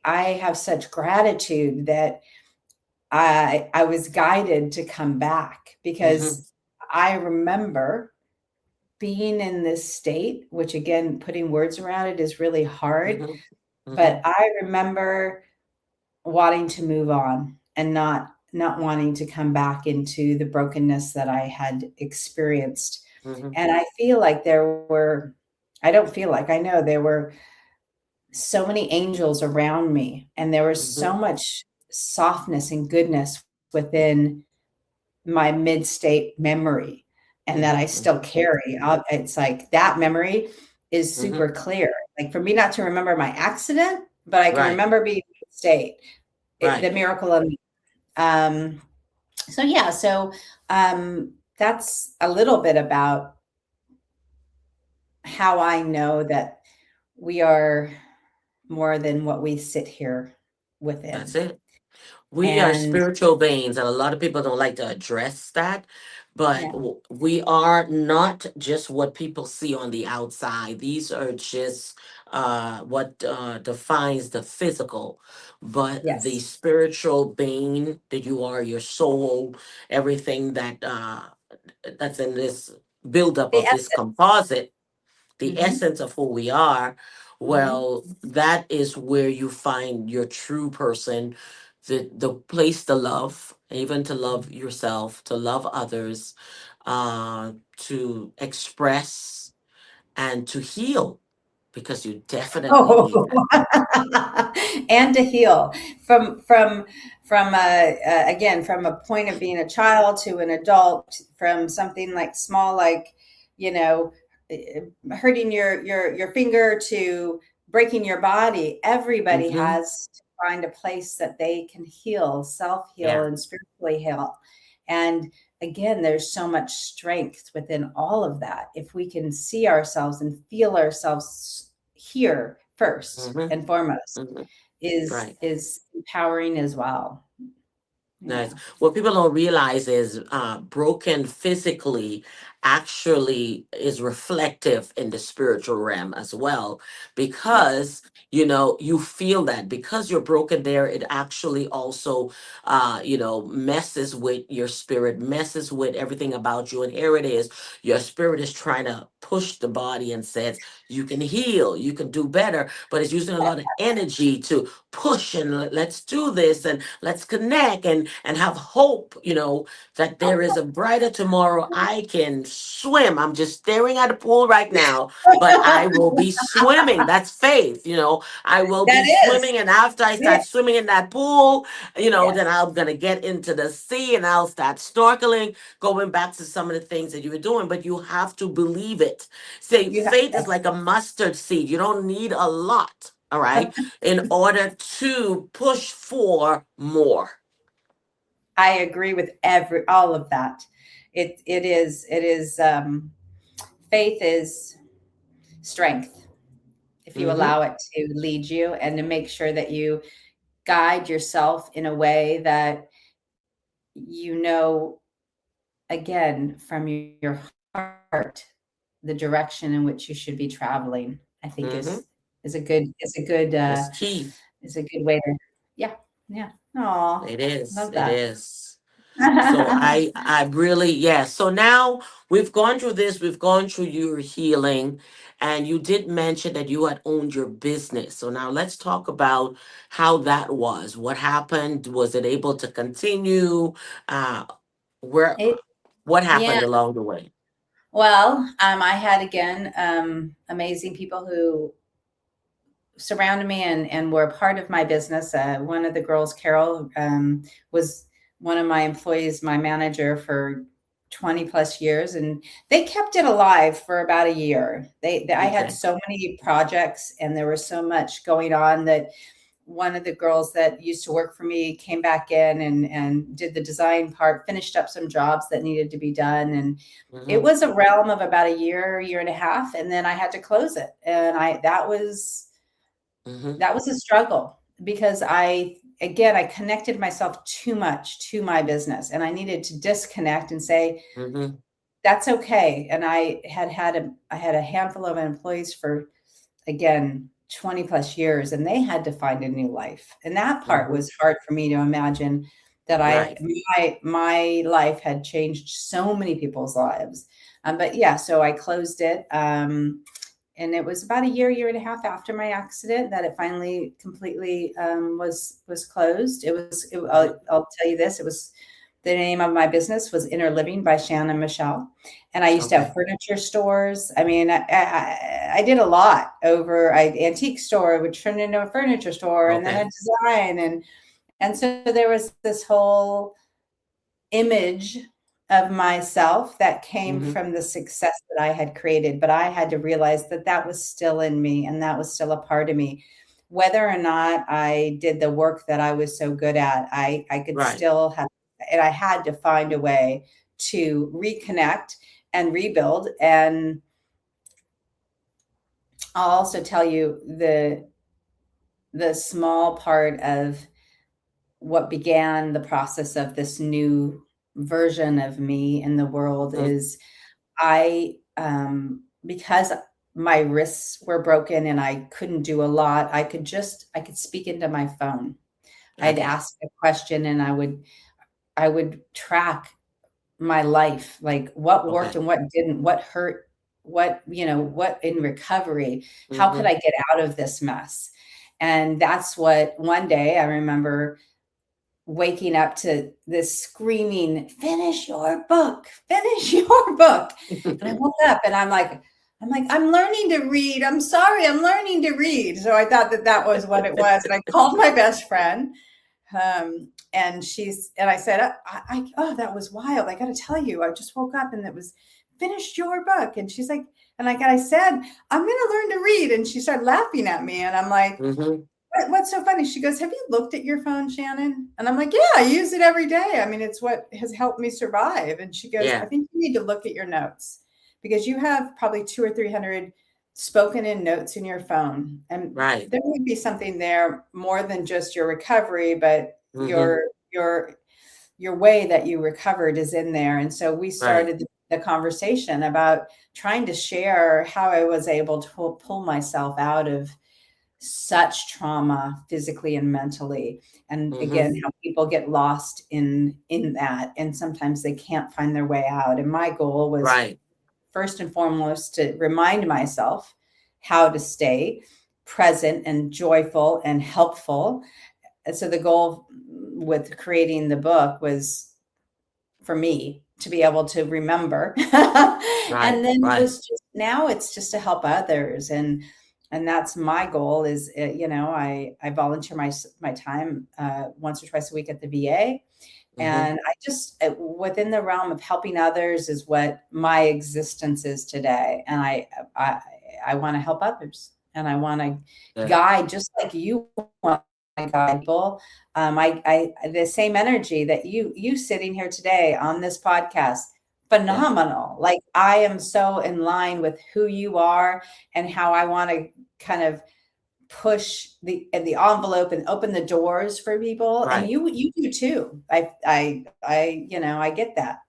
I have such gratitude that I was guided to come back, Mm-hmm. because I remember being in this state, which again, putting words around it is really hard. Mm-hmm. Mm-hmm. But I remember wanting to move on and not wanting to come back into the brokenness that I had experienced. Mm-hmm. And I feel like I don't feel like, I know there were so many angels around me, and there was Mm-hmm. so much softness and goodness within my mid-state memory, and that I Mm-hmm. still carry. It's like that memory is Mm-hmm. super clear. Like for me not to remember my accident, but I can Right. remember being mid-state, the Right. miracle of me. Um, so yeah, so that's a little bit about how I know that we are more than what we sit here That's within. it. We are And spiritual beings, and a lot of people don't like to address that. But yeah, we are not just what people see on the outside. These are just what defines the physical. But the yes, spiritual being that you are, your soul, everything that's in this buildup the of this essence. composite, the Hmm. essence of who we are, Hmm. well, that is where you find your true person, the place to love, even to love yourself, to love others, to express and to heal, because you definitely need Oh, that. and to heal from again, from a point of being a child to an adult, from something like small, like, you know, hurting your finger to breaking your body. Everybody Hmm. has to find a place that they can heal, self heal, Yeah. and spiritually heal. And again, there's so much strength within all of that if we can see ourselves and feel ourselves here first Hmm. and foremost, Hmm. is Right. empowering as well. Nice. Yeah. What people don't realize is broken physically actually is reflective in the spiritual realm as well, Yes. because you feel that because you're broken there, it actually also messes with your spirit, messes with everything about you. And here it is, your spirit is trying to push the body and says you can heal, you can do better, but it's using a lot of energy to push and let's do this and let's connect and have hope, that there is a brighter tomorrow. I can swim. I'm just staring at a pool right now, but I will be swimming. That's faith. I will That be is. swimming, and after I Yeah. start swimming in that pool, then Yes. I'm gonna get into the sea and I'll start snorkeling, going back to some of the things that you were doing. But you have to believe it. Say You have, faith is like yes. a mustard seed. You don't need a lot, all right, in order to push for more. I agree with all of that. It is faith is strength, if you Mm-hmm. allow it to lead you and to make sure that you guide yourself in a way that you know, again, from your heart, the direction in which you should be traveling. I think Mm-hmm. is a good It's key. is a good way to, yeah, yeah. Oh, It is. love It that. is. So I really, yeah. So now we've gone through this, we've gone through your healing, and you did mention that you had owned your business. So now let's talk about how that was. What happened? Was it able to continue? Uh where It, what yeah. happened along the way? Well, I had again amazing people who surrounded me and were a part of my business. One of the girls, Carol, was one of my employees, my manager for 20 plus years, and they kept it alive for about a year. I had Okay. so many projects and there was so much going on that one of the girls that used to work for me came back in and did the design part, finished up some jobs that needed to be done. And it Mm-hmm. was a realm of about a year and a half. And then I had to close it. And Mm-hmm. that was a struggle because I connected myself too much to my business and I needed to disconnect and say, Mm-hmm. that's okay. And I had a handful of employees for, again, 20 plus years, and they had to find a new life. And that part Mm-hmm. was hard for me to imagine that Right. my life had changed so many people's lives. But yeah, so I closed it. And it was about a year and a half after my accident that it finally completely was closed. Mm-hmm. I'll tell you this. It was the name of my business was Inner Living by Shannon Michelle, and I used to have Okay. furniture stores. I mean, I did a lot over. Antique store would turn into a furniture store, and then a Okay. design, and so there was this whole image of myself that came Mm-hmm. from the success that I had created, but I had to realize that that was still in me and that was still a part of me. Whether or not I did the work that I was so good at, I could Right. still have, and I had to find a way to reconnect and rebuild. And I'll also tell you the small part of what began the process of this new version of me in the world Mm-hmm. is because my wrists were broken and I couldn't do a lot, I could speak into my phone. I'd Okay. ask a question and I would track my life, like what worked Okay. and what didn't, what hurt, what in recovery, how could Mm-hmm. I get out of this mess? And that's what one day I remember waking up to this screaming, finish your book, finish your book. And I woke up and I'm learning to read. I'm sorry, I'm learning to read. So I thought that that was what it was. And I called my best friend. And I said, oh, that was wild. I got to tell you, I just woke up and it was finish your book. And she's like, I said, I'm going to learn to read. And she started laughing at me. And I'm like, Mm-hmm. what's so funny? She goes, have you looked at your phone, Shannon? And I'm like, yeah, I use it every day. I mean, it's what has helped me survive. And she goes, I Yeah. think you need to look at your notes because you have probably 200 or 300 spoken in notes in your phone. And Right. there would be something there more than just your recovery, but Mm-hmm. your way that you recovered is in there. And so we Right. started the conversation about trying to share how I was able to pull myself out of such trauma physically and mentally, and Mm-hmm. again how people get lost in that and sometimes they can't find their way out. And my goal was Right. first and foremost to remind myself how to stay present and joyful and helpful. And so the goal with creating the book was for me to be able to remember. Right. And then it Right. was just now it's just to help others. And that's my goal is, I volunteer my time once or twice a week at the VA. Mm-hmm. And I just, within the realm of helping others is what my existence is today. And I, I want to help others and I want to Yeah. guide just like you want to guide people. The same energy that you sitting here today on this podcast, Yeah. phenomenal. Like I am so in line with who you are and how I want to kind of push the envelope and open the doors for people. And Right. you do too. I get that.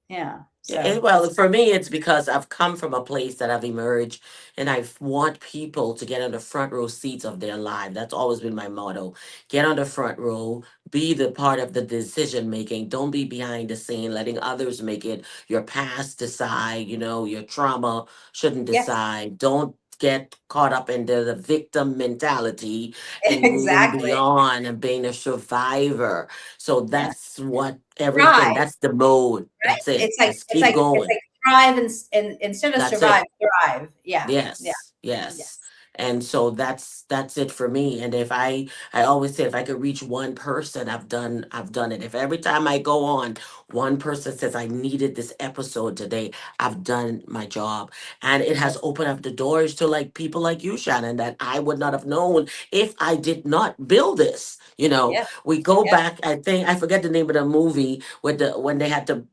Yeah. So Well, for me, it's because I've come from a place that I've emerged, and want people to get on the front row seats of their life. That's always been my motto. Get on the front row, be the part of the decision making. Don't be behind the scene, letting others make it. Your past decide, your trauma shouldn't yes, decide. Don't get caught up in the victim mentality and moving exactly. beyond and being a survivor. So Yeah. that's what Thrive, everything, that's the mode. That's right? it. It's like Just it's keep like it's going. like thrive and instead of That's survive, it. thrive. Yeah. Yeah. Yes, yes. Yes. And so that's it for me. And if I always say if I could reach one person, I've done it. If every time I go on, one person says I needed this episode today, I've done my job. And it Yeah. has opened up the doors to like people like you, Shannon, that I would not have known if I did not build this. Yeah. We go Yeah. back, I forget the name of the movie with the when they had to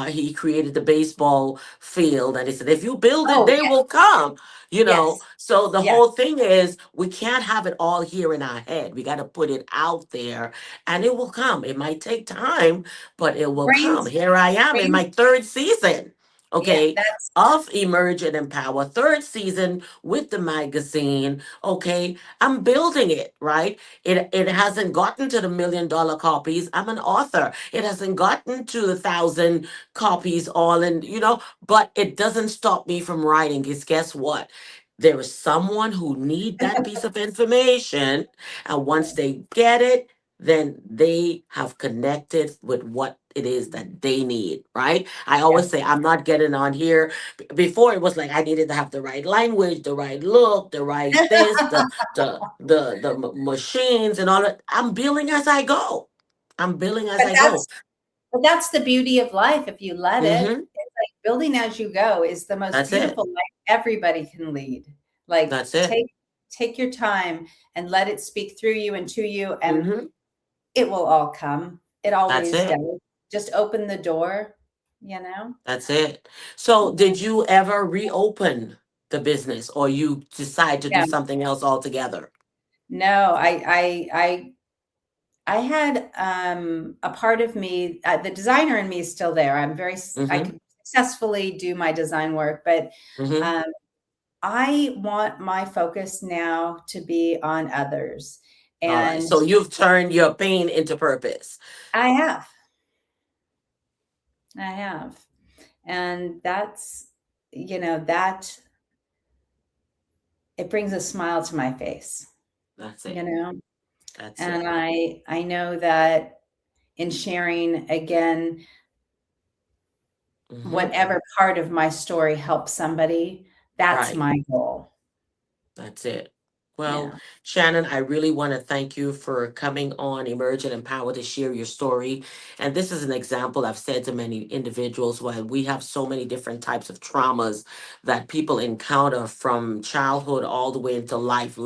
he created the baseball field and he said, if you build it, Oh, they will come. yes. So the Yes. whole thing is we can't have it all here in our head. We got to put it out there and it will come. It might take time, but it will come. Brains, Here I am in brains. my third season. Yeah. Okay, That's of Emerge and Empower, third season with the magazine. Okay, I'm building it, right? It hasn't gotten to the $1 million copies. I'm an author. It hasn't gotten to 1,000 copies all in, but it doesn't stop me from writing. Because guess what? There is someone who need that piece of information, and once they get it, then they have connected with what it is that they need, right? I yeah. always say I'm not getting on here. Before it was like I needed to have the right language, the right look, the right this, machines and all that. I'm building as I go. I'm building as But I go. that's the beauty of life if you let it. Mm-hmm. It's like building as you go is the most That's it. beautiful life everybody can lead. Like That's it. take your time and let it speak through you and to you, and Mm-hmm. it will all come. It That's always it. does. Just open the door, you know? That's it. So, Yeah. did you ever reopen the business, or you decide to do Yeah. something else altogether? No, I had a part of me, the designer in me is still there. I Mm-hmm. could successfully do my design work, but Mm-hmm. um, I want my focus now to be on others. All right. And So you've turned your pain into purpose. I have, I have. And that's, that it brings a smile to my face, That's you it. know? That's And it. I know that in sharing again, Mm-hmm. whatever part of my story helps somebody, that's Right. my goal. That's it. Well, Yeah. Shannon, I really want to thank you for coming on Emerge and Empower to share your story. And this is an example I've said to many individuals why we have so many different types of traumas that people encounter from childhood all the way into life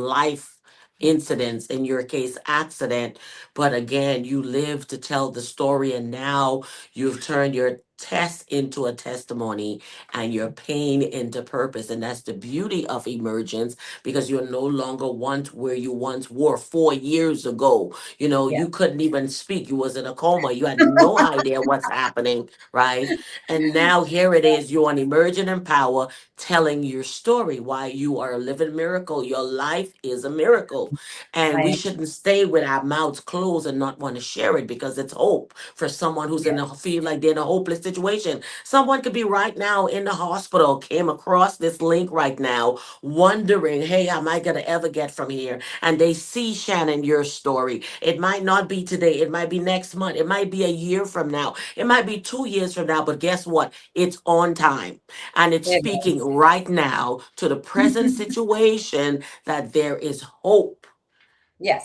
incidents, in your case accident, but again you live to tell the story, and now you've turned your test into a testimony and your pain into purpose. And that's the beauty of emergence, because you're no longer once where you once were 4 years ago. Yeah. You couldn't even speak. You was in a coma. You had no idea what's happening, right? And now here it is. You're on Emergent Empower, telling your story, why you are a living miracle. Your life is a miracle. And we I, shouldn't stay with our mouths closed and not want to share it, because it's hope for someone who's yeah. in a feel like they're in a hopeless situation. Someone could be right now in the hospital, came across this link right now, wondering, hey, am I going to ever get from here? And they see, Shannon, your story. It might not be today. It might be next month. It might be a year from now. It might be 2 years from now. But guess what? It's on time. And it's It speaking is. right now to the present situation that there is hope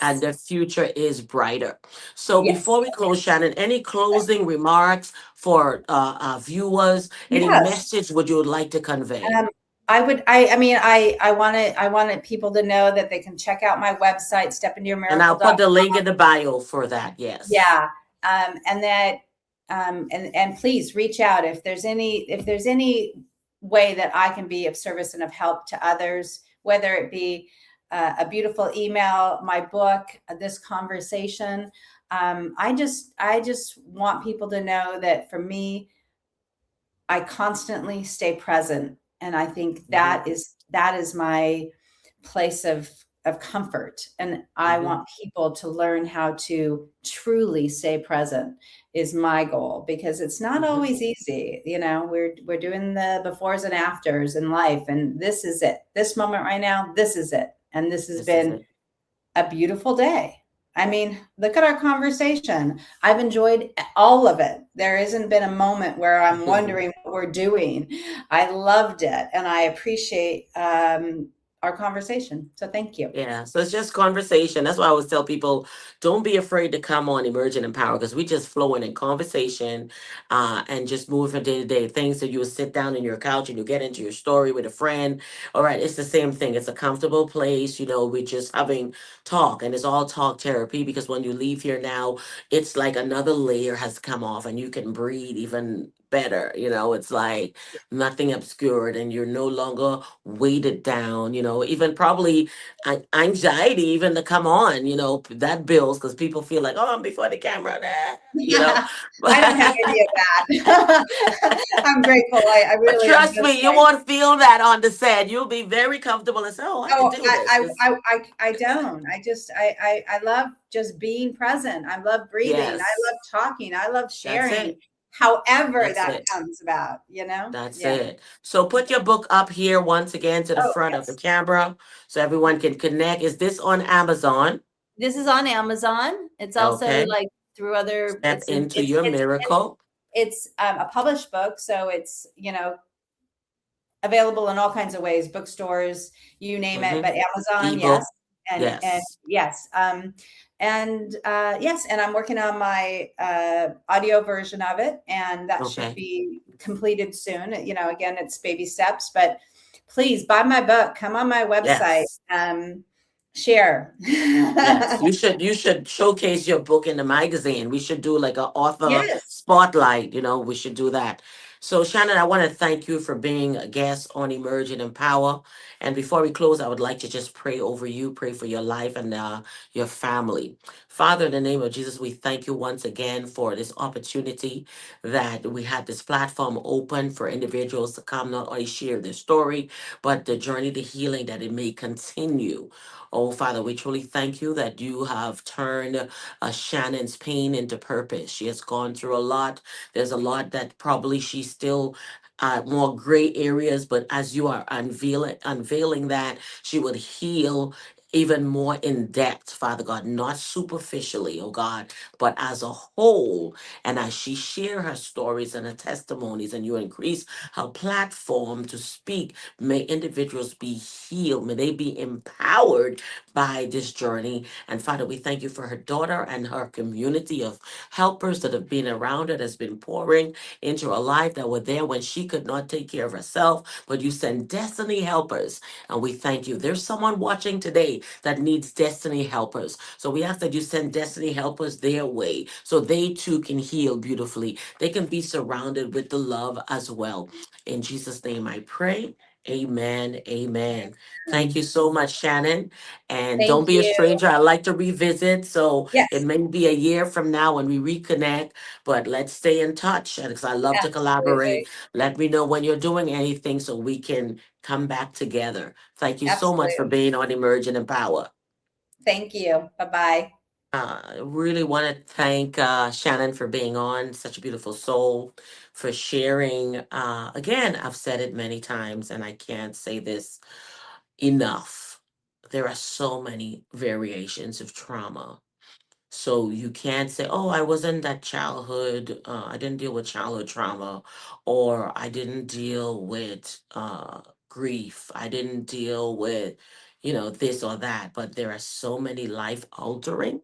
and Yes. the future is brighter. So Yes. before we close, Shannon, any closing remarks for our viewers? Any Yes. message would you like to convey? Um, I mean, I wanted people to know that they can check out my website, And I'll put stepintoyourmiracle.com. the link in the bio for that. Yes. Yeah. And that, and please reach out if there's any way that I can be of service and of help to others, whether it be a beautiful email, my book, this conversation. I just want people to know that for me, I constantly stay present. And I think Mm-hmm. that is my place of comfort. And I Mm-hmm. want people to learn how to truly stay present is my goal, because it's not Mm-hmm. always easy. You know, we're doing the befores and afters in life, and this is it. This moment right now, this is it. And this has This is been it. a beautiful day. I mean, look at our conversation. I've enjoyed all of it. There hasn't been a moment where I'm wondering what we're doing. I loved it, and I appreciate our conversation. So thank you. Yeah, so it's just conversation. That's why I always tell people, don't be afraid to come on Emerging and Empower, because we just flowing in conversation and just move from day to day. Things that you would sit down in your couch and you get into your story with a friend. All right, it's the same thing. It's a comfortable place. We're just having talk, and it's all talk therapy, because when you leave here now, it's like another layer has come off and you can breathe even better. It's like nothing obscured, and you're no longer weighted down, even probably anxiety even to come on, that builds, because people feel like, oh, I'm before the camera, I don't have any of that. I'm grateful. I But really am trust just me, you like, won't feel that on the set. You'll be very comfortable and say, oh, I can oh, do this. I don't. I love just being present. I love breathing. I Yes, love talking. I love that's sharing. it. However That's that it. comes about, you know? That's Yeah. it. So put your book up here once again to the Oh, front of the yes. camera so everyone can connect. Is this on Amazon? This is on Amazon. It's also Okay. like through other. Step It's in. into your miracle. It's a published book, so it's available in all kinds of ways, bookstores, you name it, Mm-hmm. but Amazon, yes, Ebook. and Yes. yes, yes, and I'm working on my audio version of it, and that should Okay. be completed soon. Again, it's baby steps, but please buy my book. Come on my website. Yes. Share. Yes. You should showcase your book in the magazine. We should do like an author Yes, spotlight, we should do that. So Shannon, I want to thank you for being a guest on Emerge and Empower. And before we close, I would like to just pray over you, pray for your life and your family. Father, in the name of Jesus, we thank you once again for this opportunity that we had this platform open for individuals to come not only share their story, but the journey to healing that it may continue. Oh, Father, we truly thank you that you have turned Shannon's pain into purpose. She has gone through a lot. There's a lot that probably she's still more gray areas, but as you are unveiling that, she would heal even more in depth, Father God, not superficially, oh God, but as a whole. And as she share her stories and her testimonies, and you increase her platform to speak, may individuals be healed. May they be empowered by this journey. And Father, we thank you for her daughter and her community of helpers that have been around her, that's been pouring into her life, that were there when she could not take care of herself. But you send destiny helpers. And we thank you. There's someone watching today that needs destiny helpers. So we ask that you send destiny helpers their way so they too can heal beautifully. They can be surrounded with the love as well. In Jesus' name I pray. Amen. Amen. Thank you so much, Shannon. And thank don't be a you. stranger. I like to revisit. So it Yes, may be a year from now when we reconnect, but let's stay in touch because I love to collaborate. absolutely, Let me know when you're doing anything so we can come back together. Thank you so much for absolutely. being on Emerge and Empower. Thank you. Bye bye. I really want to thank Shannon for being on, such a beautiful soul, for sharing. Again, I've said it many times, and I can't say this enough. There are so many variations of trauma. So you can't say, oh, I wasn't that childhood, I didn't deal with childhood trauma, or I didn't deal with grief, I didn't deal with, this or that. But there are so many life altering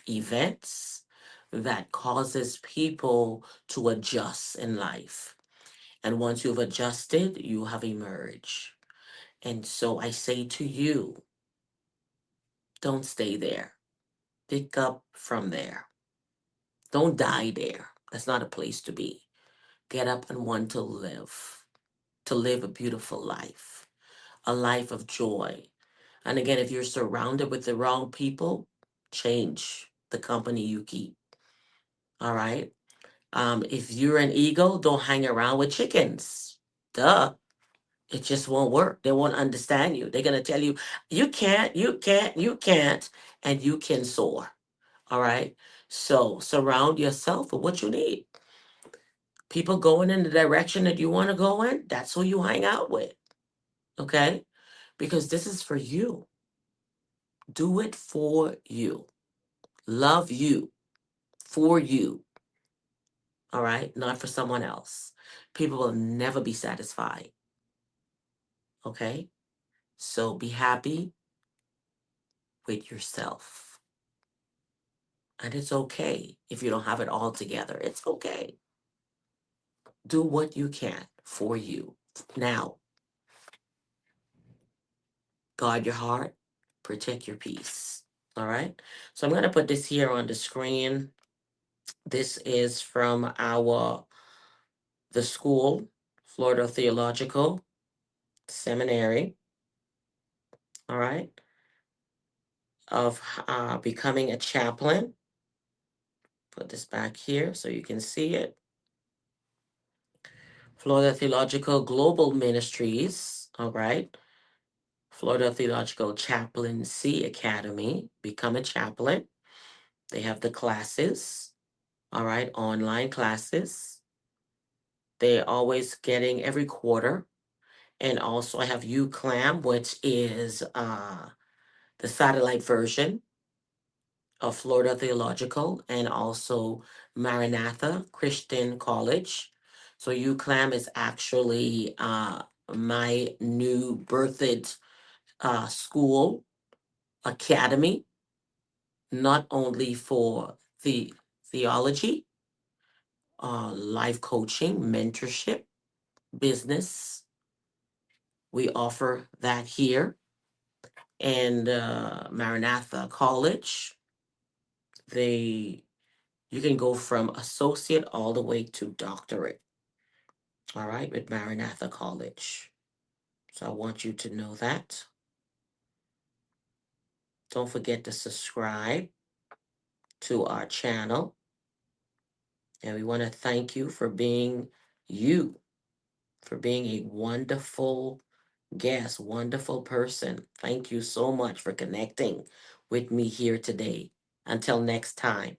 events that causes people to adjust in life. And once you've adjusted, you have emerged. And so I say to you, don't stay there. Pick up from there. Don't die there. That's not a place to be. Get up and want to live a beautiful life, a life of joy. And again, if you're surrounded with the wrong people, change the company you keep. All right. If you're an eagle, don't hang around with chickens. Duh. It just won't work. They won't understand you. They're going to tell you, you can't, you can't, you can't, and you can soar. All right. So surround yourself with what you need. People going in the direction that you want to go in, that's who you hang out with. Okay. Because this is for you. Do it for you. Love you for you. All right. Not for someone else. People will never be satisfied. Okay. So be happy with yourself. And it's okay if you don't have it all together. It's okay. Do what you can for you. Now, guard your heart, protect your peace. All right. So I'm going to put this here on the screen. This is from the school, Florida Theological Seminary. All right. Of becoming a chaplain. Put this back here so you can see it. Florida Theological Global Ministries. All right. Florida Theological Chaplaincy Academy. Become a chaplain. They have the classes. All right. Online classes. They're always getting every quarter. And also I have UCLAM, which is the satellite version of Florida Theological, and also Maranatha Christian College. So UCLAM is actually my new birthed school academy, not only for the theology, life coaching, mentorship, business. We offer that here. And Maranatha College, you can go from associate all the way to doctorate. All right, with Maranatha College. So I want you to know that. Don't forget to subscribe to our channel. And we want to thank you, for being a wonderful guest, wonderful person. Thank you so much for connecting with me here today. Until next time.